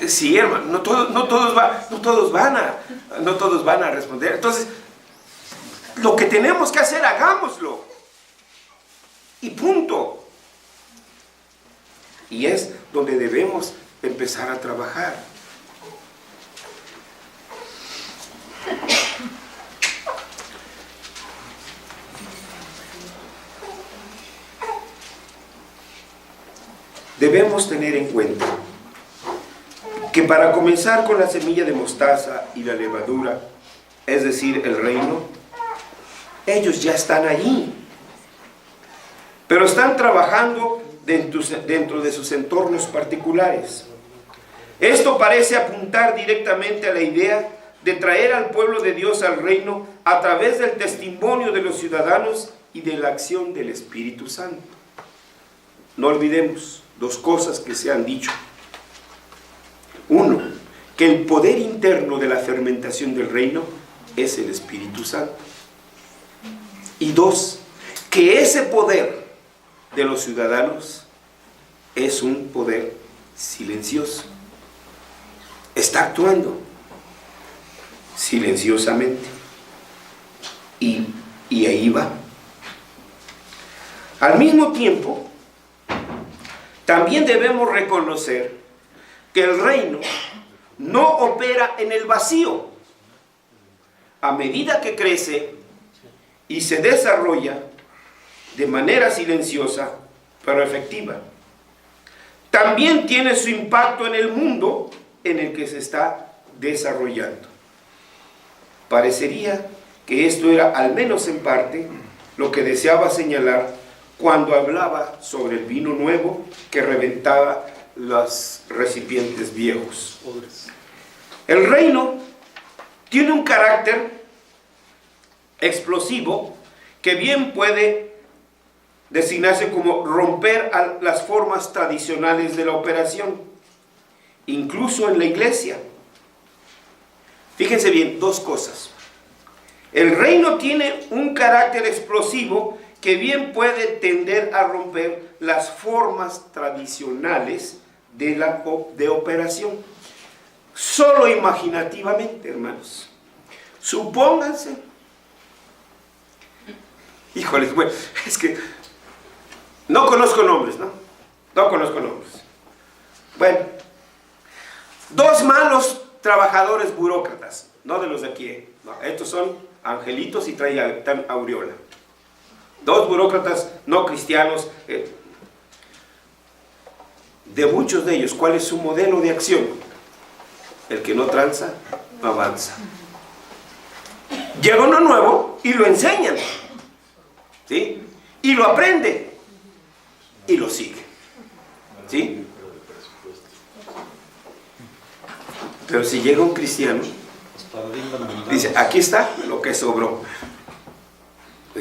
Sí, hermano, no todos van a responder. Entonces, lo que tenemos que hacer, hagámoslo. Y punto. Y es donde debemos empezar a trabajar. Debemos tener en cuenta que para comenzar con la semilla de mostaza y la levadura, es decir, el reino, ellos ya están allí, pero están trabajando dentro de sus entornos particulares. Esto parece apuntar directamente a la idea de traer al pueblo de Dios al reino a través del testimonio de los ciudadanos y de la acción del Espíritu Santo. No olvidemos 2 cosas que se han dicho. 1, que el poder interno de la fermentación del reino es el Espíritu Santo. Y 2, que ese poder de los ciudadanos es un poder silencioso. Está actuando silenciosamente. Y ahí va. Al mismo tiempo, también debemos reconocer que el reino no opera en el vacío. A medida que crece y se desarrolla de manera silenciosa, pero efectiva, también tiene su impacto en el mundo en el que se está desarrollando. Parecería que esto era, al menos en parte, lo que deseaba señalar cuando hablaba sobre el vino nuevo que reventaba los recipientes viejos. El reino tiene un carácter explosivo que bien puede designarse como romper las formas tradicionales de la operación, incluso en la iglesia. Fíjense bien, dos cosas. El reino tiene un carácter explosivo que bien puede tender a romper las formas tradicionales de operación. Solo imaginativamente, hermanos. Supónganse. Híjole, bueno, es que no conozco nombres, ¿no? No conozco nombres. Bueno, dos malos trabajadores burócratas, no de los de aquí, no, estos son angelitos y traen aureola. Dos burócratas no cristianos. De muchos de ellos, ¿cuál es su modelo de acción? El que no tranza, no avanza. Llega uno nuevo y lo enseñan, ¿sí? Y lo aprende y lo sigue, ¿sí? Pero si llega un cristiano, dice, aquí está lo que sobró.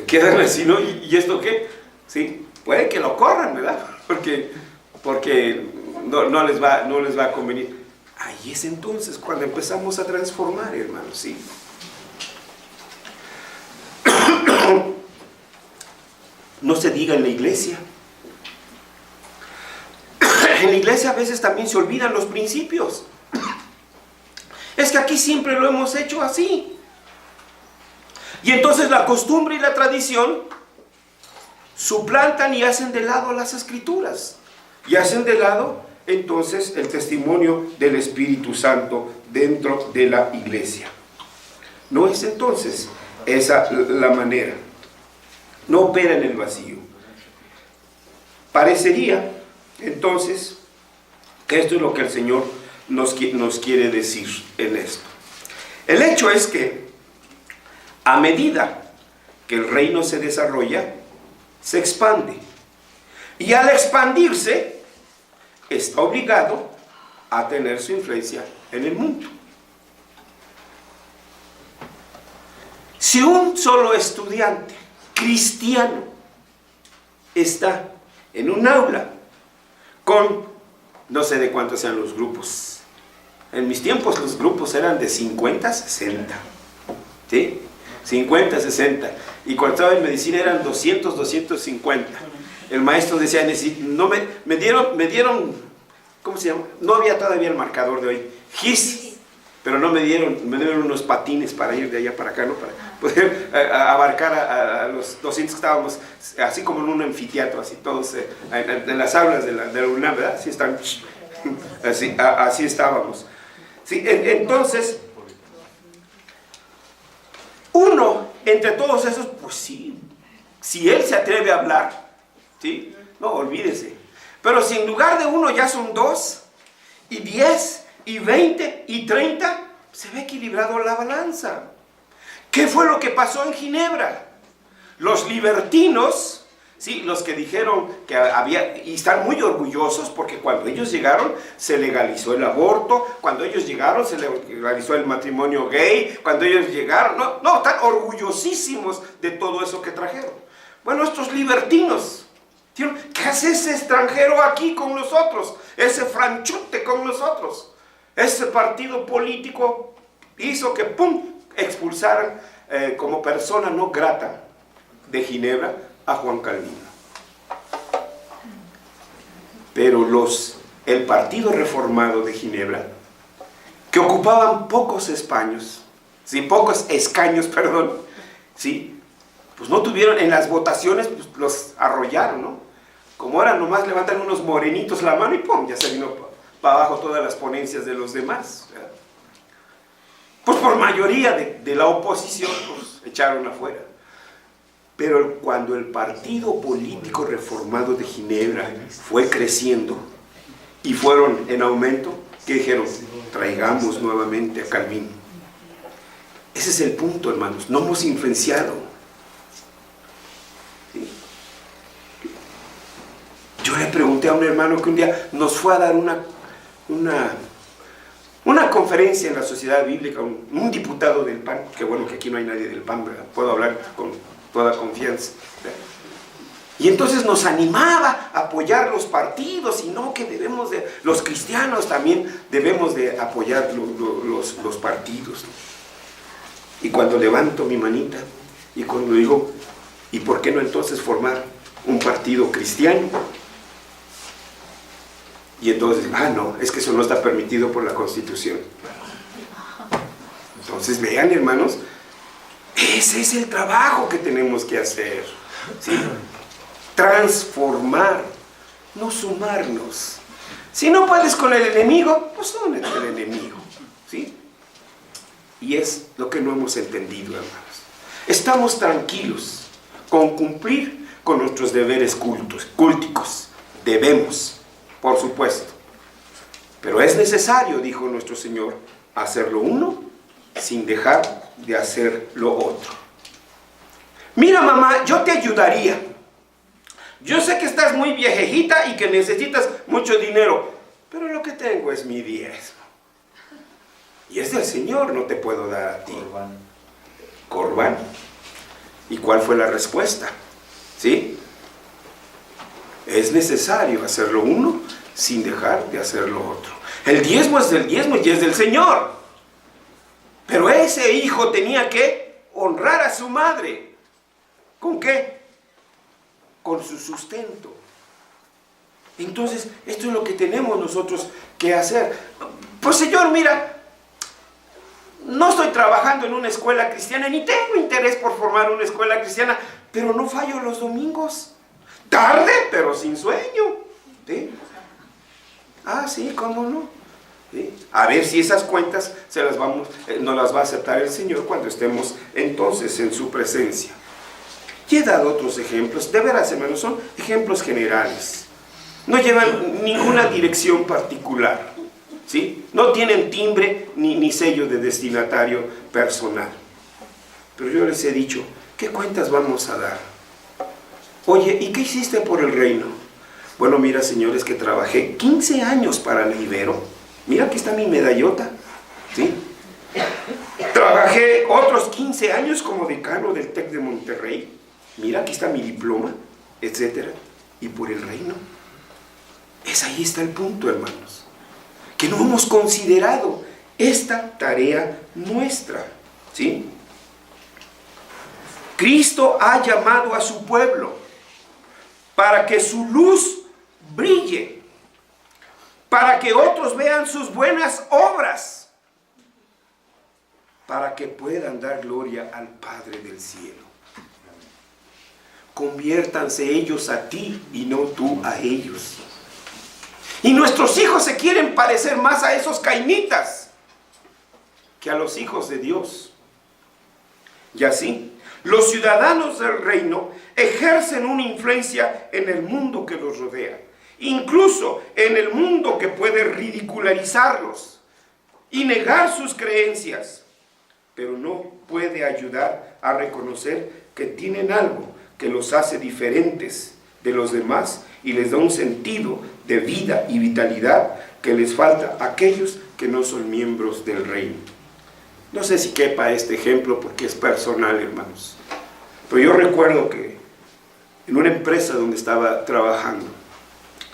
Quedan así, ¿no? ¿Y esto qué? Sí, puede que lo corran, ¿verdad? Porque no les va a convenir. Ahí es entonces cuando empezamos a transformar, hermanos, ¿sí? No se diga en la iglesia. En la iglesia a veces también se olvidan los principios. Es que aquí siempre lo hemos hecho así. Y entonces la costumbre y la tradición suplantan y hacen de lado las escrituras. Y hacen de lado entonces el testimonio del Espíritu Santo dentro de la iglesia. No es entonces esa la manera. No opera en el vacío. Parecería entonces que esto es lo que el Señor nos quiere decir en esto. El hecho es que a medida que el reino se desarrolla, se expande. Y al expandirse, está obligado a tener su influencia en el mundo. Si un solo estudiante cristiano está en un aula con, no sé de cuántos sean los grupos. En mis tiempos los grupos eran de 50 a 60. ¿Sí? 50, 60. Y cuando estaba en medicina eran 200, 250. El maestro decía, no me dieron, ¿cómo se llama? No había todavía el marcador de hoy. GIS. Pero no me dieron unos patines para ir de allá para acá, ¿no? Para poder abarcar a los 200 que estábamos, así como en un anfiteatro, así todos en las aulas de la UNAM, ¿verdad? Así están, así estábamos. Sí, entonces, uno entre todos esos, pues sí, si él se atreve a hablar, ¿sí? No, olvídese. Pero si en lugar de uno ya son 2, y 10, y 20, y 30, se ve equilibrado la balanza. ¿Qué fue lo que pasó en Ginebra? Los libertinos, ¿sí? Los que dijeron que había, y están muy orgullosos porque cuando ellos llegaron se legalizó el aborto, cuando ellos llegaron se legalizó el matrimonio gay, cuando ellos llegaron, no, están orgullosísimos de todo eso que trajeron. Bueno, estos libertinos, ¿qué hace ese extranjero aquí con nosotros? Ese franchute con nosotros. Ese partido político hizo que, expulsaran como persona no grata de Ginebra a Juan Calvino. Pero el partido reformado de Ginebra, que ocupaban pocos escaños, ¿sí? Pues no tuvieron, en las votaciones pues los arrollaron, ¿no? Como ahora nomás levantan unos morenitos la mano y ya se vino para abajo todas las ponencias de los demás, ¿verdad? Pues por mayoría de la oposición, pues echaron afuera. Pero cuando el partido político reformado de Ginebra fue creciendo y fueron en aumento, ¿qué dijeron? Traigamos nuevamente a Calvino. Ese es el punto, hermanos. No hemos influenciado. ¿Sí? Yo le pregunté a un hermano que un día nos fue a dar una conferencia en la Sociedad Bíblica, un diputado del PAN, que bueno que aquí no hay nadie del PAN, ¿verdad? Puedo hablar con toda confianza, ¿verdad? Y entonces nos animaba a apoyar los partidos, y no que debemos de, los cristianos también debemos de apoyar los partidos, ¿no? Y cuando levanto mi manita, y cuando digo, ¿y por qué no entonces formar un partido cristiano? Y entonces, no, es que eso no está permitido por la Constitución. Entonces vean, hermanos, ese es el trabajo que tenemos que hacer, ¿sí? Transformar, no sumarnos. Si no puedes con el enemigo, pues únete al enemigo, ¿sí? Y es lo que no hemos entendido, hermanos. Estamos tranquilos con cumplir con nuestros deberes culticos. Debemos, por supuesto. Pero es necesario, dijo nuestro Señor, hacer lo uno sin dejar de hacer lo otro. Mira, mamá, yo te ayudaría. Yo sé que estás muy viejejita y que necesitas mucho dinero, pero lo que tengo es mi diezmo. Y es del Señor, no te puedo dar a ti. Corbán. ¿Y cuál fue la respuesta? ¿Sí? Es necesario hacer lo uno sin dejar de hacer lo otro. El diezmo es del diezmo y es del Señor. Pero ese hijo tenía que honrar a su madre. ¿Con qué? Con su sustento. Entonces, esto es lo que tenemos nosotros que hacer. Pues Señor, mira, no estoy trabajando en una escuela cristiana, ni tengo interés por formar una escuela cristiana, pero no fallo los domingos. Tarde, pero sin sueño. ¿Sí? Sí, ¿cómo no? ¿Sí? A ver si esas cuentas nos las va a aceptar el Señor cuando estemos entonces en su presencia. Y he dado otros ejemplos, de veras, hermanos, son ejemplos generales. No llevan ninguna dirección particular, ¿sí? No tienen timbre ni sello de destinatario personal. Pero yo les he dicho, ¿qué cuentas vamos a dar? Oye, ¿y qué hiciste por el reino? Bueno, mira, señores, que trabajé 15 años para el Ibero. Mira, aquí está mi medallota, ¿sí? Trabajé otros 15 años como decano del TEC de Monterrey. Mira, aquí está mi diploma, etcétera. Y por el reino. Ahí está el punto, hermanos. Que no hemos considerado esta tarea nuestra, ¿sí? Cristo ha llamado a su pueblo para que su luz brille, para que otros vean sus buenas obras, para que puedan dar gloria al Padre del cielo. Conviértanse ellos a ti y no tú a ellos. Y nuestros hijos se quieren parecer más a esos cainitas que a los hijos de Dios. Y así, los ciudadanos del reino ejercen una influencia en el mundo que los rodea, incluso en el mundo que puede ridicularizarlos y negar sus creencias, pero no puede ayudar a reconocer que tienen algo que los hace diferentes de los demás y les da un sentido de vida y vitalidad que les falta a aquellos que no son miembros del reino. No sé si quepa este ejemplo porque es personal, hermanos, pero yo recuerdo que en una empresa donde estaba trabajando,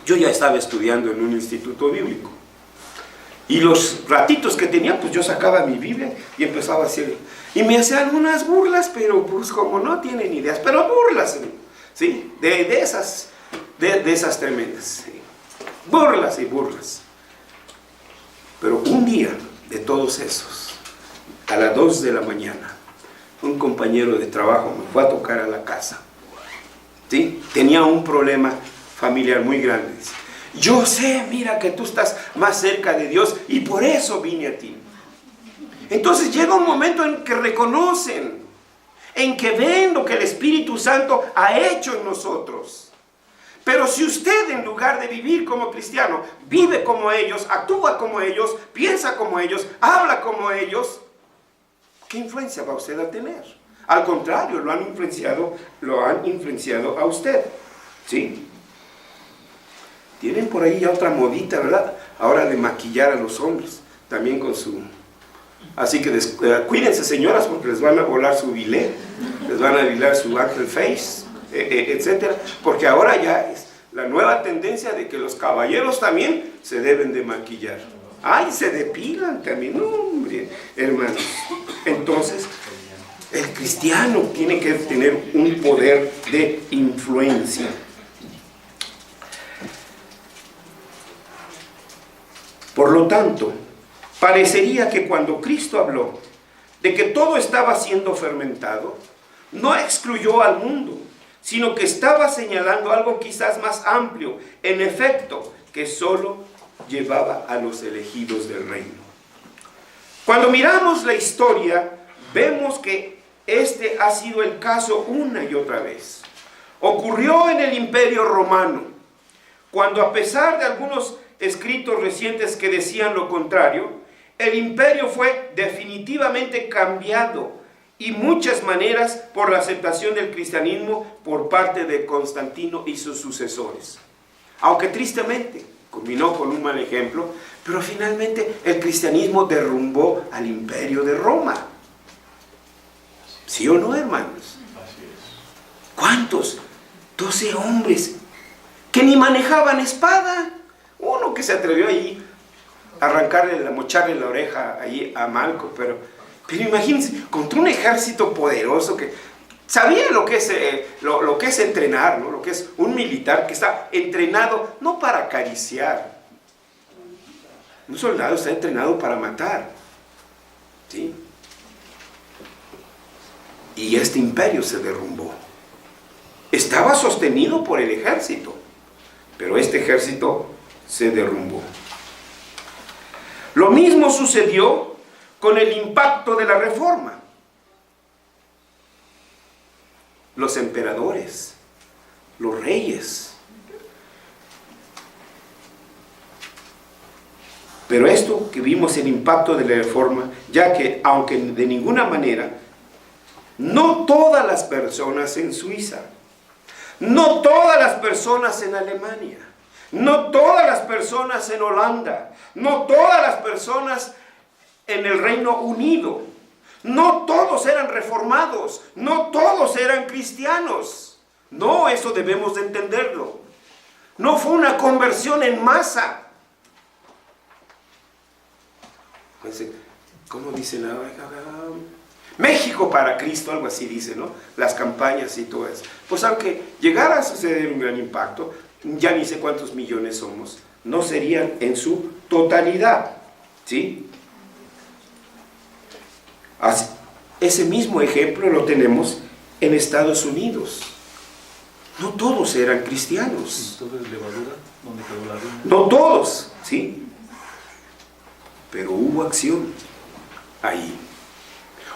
yo ya estaba estudiando en un instituto bíblico, y los ratitos que tenía, pues yo sacaba mi Biblia y empezaba a decir, y me hacían unas burlas, pero pues como no tienen ideas, pero burlas, ¿sí? De esas tremendas, ¿sí? Burlas y burlas. Pero un día de todos esos, a las 2 de la mañana, un compañero de trabajo me fue a tocar a la casa, ¿sí? Tenía un problema familiar muy grande. Yo sé, mira que tú estás más cerca de Dios y por eso vine a ti. Entonces llega un momento en que reconocen, en que ven lo que el Espíritu Santo ha hecho en nosotros. Pero si usted, en lugar de vivir como cristiano, vive como ellos, actúa como ellos, piensa como ellos, habla como ellos, ¿qué influencia va usted a tener? Al contrario, lo han influenciado a usted. ¿Sí? Tienen por ahí ya otra modita, ¿verdad? Ahora de maquillar a los hombres, también con su... Así que cuídense, señoras, porque les van a volar su bilé, les van a vilar su angel face, etcétera, porque ahora ya es la nueva tendencia de que los caballeros también se deben de maquillar. ¡Ay, se depilan también! No, hombre, hermanos. Entonces, el cristiano tiene que tener un poder de influencia. Por lo tanto, parecería que cuando Cristo habló de que todo estaba siendo fermentado, no excluyó al mundo, sino que estaba señalando algo quizás más amplio, en efecto, que solo llevaba a los elegidos del reino. Cuando miramos la historia, vemos que este ha sido el caso una y otra vez. Ocurrió en el Imperio Romano, cuando a pesar de algunos escritos recientes que decían lo contrario, el imperio fue definitivamente cambiado y muchas maneras por la aceptación del cristianismo por parte de Constantino y sus sucesores. Aunque tristemente culminó con un mal ejemplo, pero finalmente el cristianismo derrumbó al imperio de Roma. ¿Sí o no, hermanos? ¿Cuántos? 12 hombres que ni manejaban espada. Uno que se atrevió ahí a mocharle la oreja ahí a Malco, pero imagínense, contra un ejército poderoso que sabía lo que es entrenar, ¿no? Lo que es un militar que está entrenado no para acariciar. Un soldado está entrenado para matar, ¿sí? Y este imperio se derrumbó. Estaba sostenido por el ejército, pero este ejército se derrumbó. Lo mismo sucedió con el impacto de la Reforma. Los emperadores, los reyes. Pero esto que vimos, el impacto de la Reforma, ya que aunque de ninguna manera, no todas las personas en Suiza, no todas las personas en Alemania, no todas las personas en Holanda, no todas las personas en el Reino Unido, no todos eran reformados, no todos eran cristianos. No, eso debemos de entenderlo. No fue una conversión en masa. ¿Cómo dicen ahora? México para Cristo, algo así dice, ¿no? Las campañas y todo eso. Pues aunque llegara a suceder un gran impacto, ya ni sé cuántos millones somos, no serían en su totalidad, ¿sí? Así, ese mismo ejemplo lo tenemos en Estados Unidos. No todos eran cristianos. ¿Todo es levadura? ¿Dónde quedó la harina? No todos, ¿sí? Pero hubo acción ahí.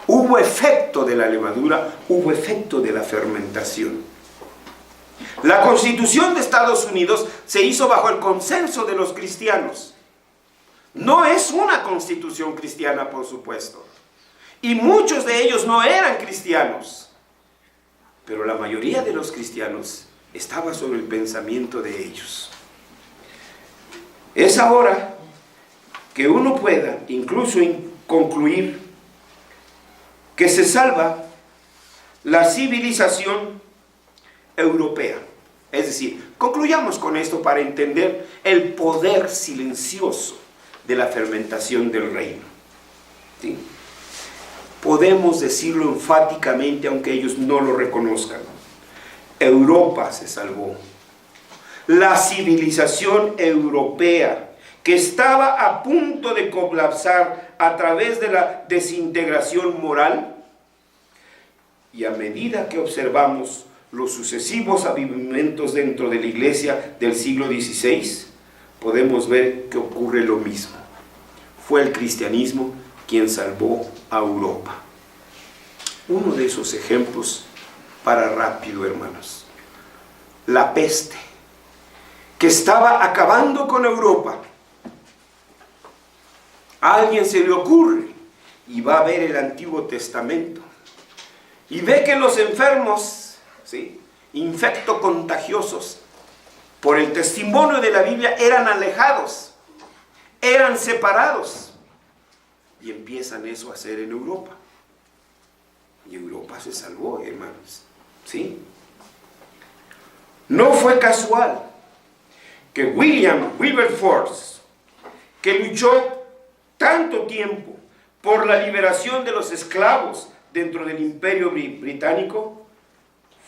Hubo efecto de la levadura, hubo efecto de la fermentación. La Constitución de Estados Unidos se hizo bajo el consenso de los cristianos. No es una constitución cristiana, por supuesto. Y muchos de ellos no eran cristianos. Pero la mayoría de los cristianos estaba sobre el pensamiento de ellos. Es ahora que uno pueda incluso concluir que se salva la civilización europea. Es decir, concluyamos con esto para entender el poder silencioso de la fermentación del reino. ¿Sí? Podemos decirlo enfáticamente, aunque ellos no lo reconozcan. Europa se salvó. La civilización europea, que estaba a punto de colapsar a través de la desintegración moral, y a medida que observamos los sucesivos avivamientos dentro de la iglesia del siglo XVI, podemos ver que ocurre lo mismo. Fue el cristianismo quien salvó a Europa. Uno de esos ejemplos, para rápido, hermanos. La peste, que estaba acabando con Europa. A alguien se le ocurre y va a ver el Antiguo Testamento y ve que los enfermos, ¿sí?, infectocontagiosos, por el testimonio de la Biblia, eran alejados, eran separados. Y empiezan eso a hacer en Europa. Y Europa se salvó, hermanos. ¿Sí? No fue casual que William Wilberforce, que luchó tanto tiempo por la liberación de los esclavos dentro del Imperio Británico,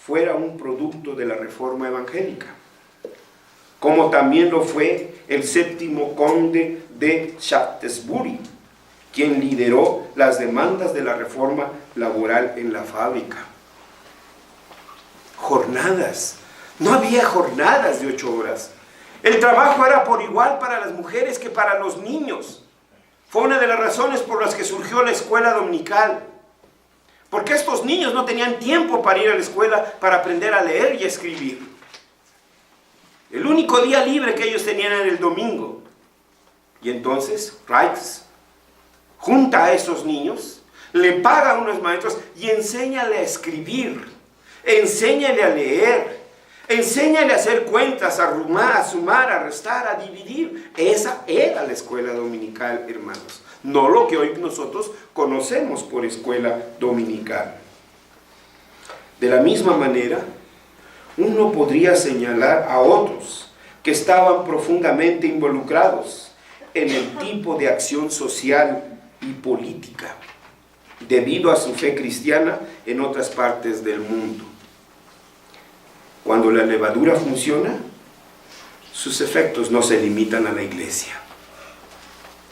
fuera un producto de la Reforma Evangélica, como también lo fue el 7º conde de Shaftesbury, quien lideró las demandas de la reforma laboral en la fábrica. Jornadas, no había jornadas de 8 horas. El trabajo era por igual para las mujeres que para los niños. Fue una de las razones por las que surgió la escuela dominical. Porque estos niños no tenían tiempo para ir a la escuela para aprender a leer y a escribir. El único día libre que ellos tenían era el domingo. Y entonces Rijks junta a esos niños, le paga a unos maestros y enséñale a escribir, enséñale a leer, enséñale a hacer cuentas, a sumar, a restar, a dividir. Esa era la escuela dominical, hermanos. No lo que hoy nosotros conocemos por escuela dominical. De la misma manera, uno podría señalar a otros que estaban profundamente involucrados en el tipo de acción social y política, debido a su fe cristiana en otras partes del mundo. Cuando la levadura funciona, sus efectos no se limitan a la iglesia.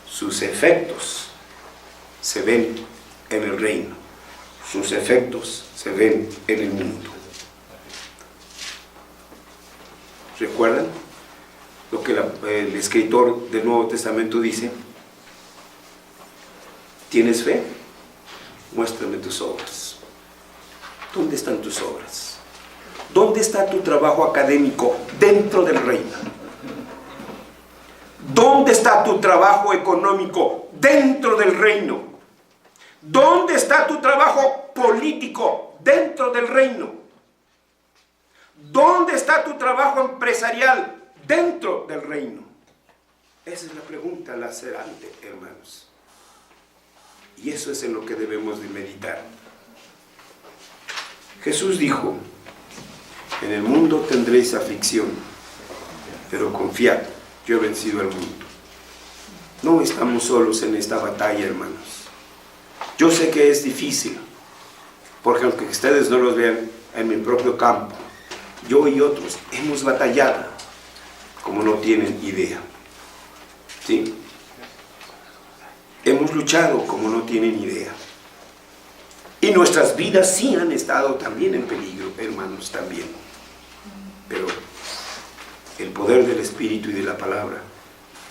Sus efectos se ven en el reino. Sus efectos se ven en el mundo. ¿Recuerdan lo que el escritor del Nuevo Testamento dice? ¿Tienes fe? Muéstrame tus obras. ¿Dónde están tus obras? ¿Dónde está tu trabajo académico dentro del reino? ¿Dónde está tu trabajo económico dentro del reino? ¿Dónde está tu trabajo político dentro del reino? ¿Dónde está tu trabajo empresarial dentro del reino? Esa es la pregunta lacerante, hermanos. Y eso es en lo que debemos de meditar. Jesús dijo: en el mundo tendréis aflicción, pero confiad, yo he vencido al mundo. No estamos solos en esta batalla, hermanos. Yo sé que es difícil, porque aunque ustedes no los vean en mi propio campo, yo y otros hemos batallado como no tienen idea. ¿Sí? Hemos luchado como no tienen idea. Y nuestras vidas sí han estado también en peligro, hermanos, también. Pero el poder del Espíritu y de la palabra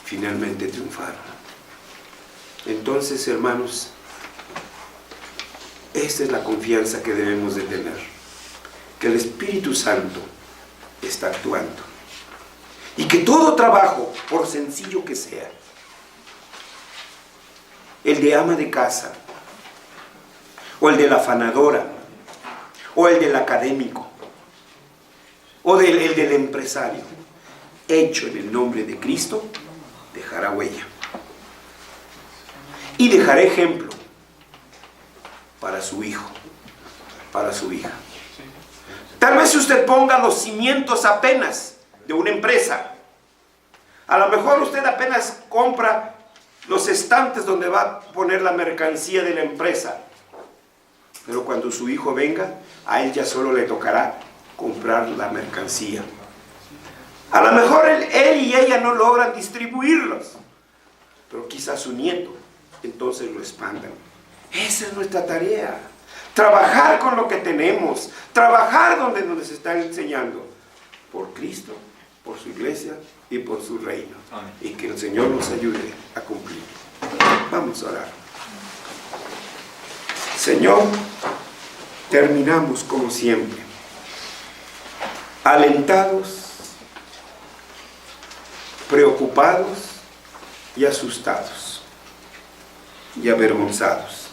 finalmente triunfaron. Entonces, hermanos, esta es la confianza que debemos de tener, que el Espíritu Santo está actuando. Y que todo trabajo, por sencillo que sea, el de ama de casa, o el de la afanadora, o el del académico, o el del empresario, hecho en el nombre de Cristo, dejará huella. Y dejará ejemplo para su hijo, para su hija. Tal vez usted ponga los cimientos apenas de una empresa. A lo mejor usted apenas compra los estantes donde va a poner la mercancía de la empresa. Pero cuando su hijo venga, a él ya solo le tocará comprar la mercancía. A lo mejor él y ella no logran distribuirlos, pero quizás su nieto entonces lo expandan. Esa es nuestra tarea. Trabajar con lo que tenemos, trabajar donde nos están enseñando, por Cristo, por su iglesia y por su reino. Amén. Y que el Señor nos ayude a cumplir. Vamos a orar. Señor, terminamos como siempre, alentados, preocupados y asustados y avergonzados.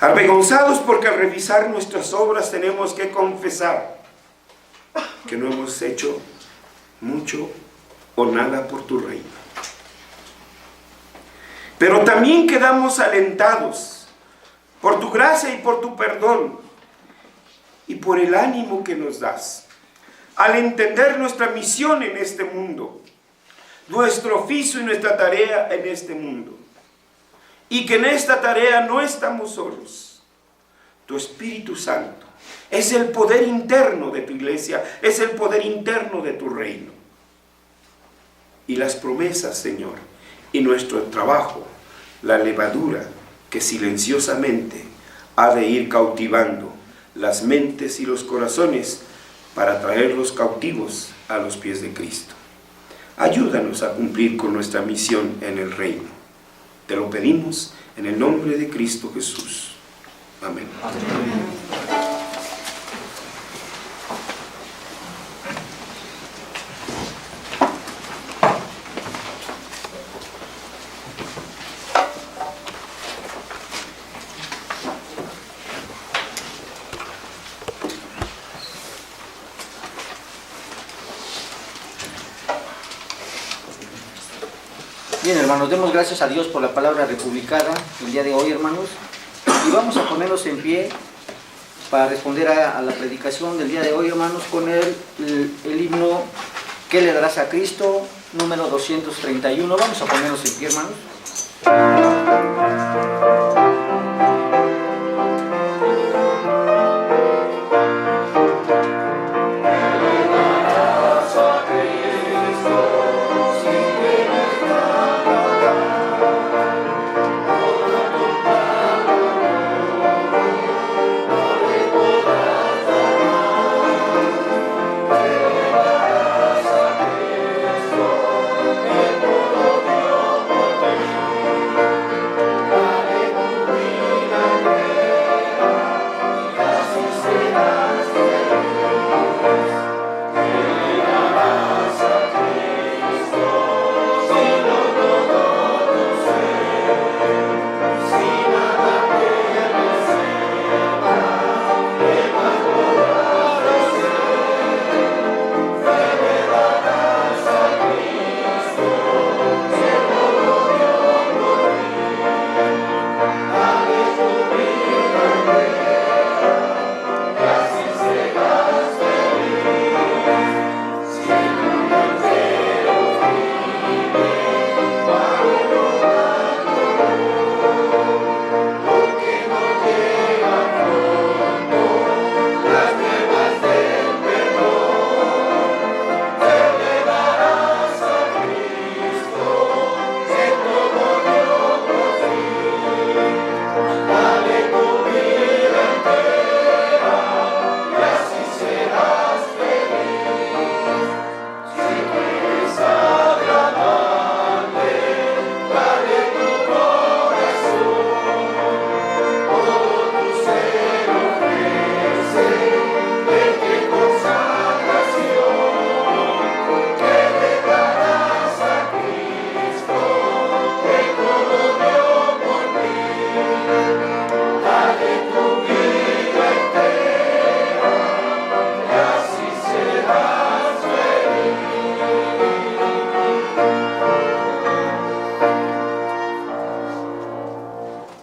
Avergonzados porque al revisar nuestras obras tenemos que confesar que no hemos hecho mucho o nada por tu reino. Pero también quedamos alentados por tu gracia y por tu perdón y por el ánimo que nos das al entender nuestra misión en este mundo, nuestro oficio y nuestra tarea en este mundo, y que en esta tarea no estamos solos. Tu Espíritu Santo es el poder interno de tu iglesia, es el poder interno de tu reino. Y las promesas, Señor, y nuestro trabajo, la levadura que silenciosamente ha de ir cautivando las mentes y los corazones para traerlos cautivos a los pies de Cristo. Ayúdanos a cumplir con nuestra misión en el reino. Te lo pedimos en el nombre de Cristo Jesús. Amén. Bien, hermanos, demos gracias a Dios por la palabra republicada el día de hoy, hermanos, y vamos a ponernos en pie para responder a la predicación del día de hoy, hermanos, con el himno ¿Qué le darás a Cristo? Número 231. Vamos a ponernos en pie, hermanos.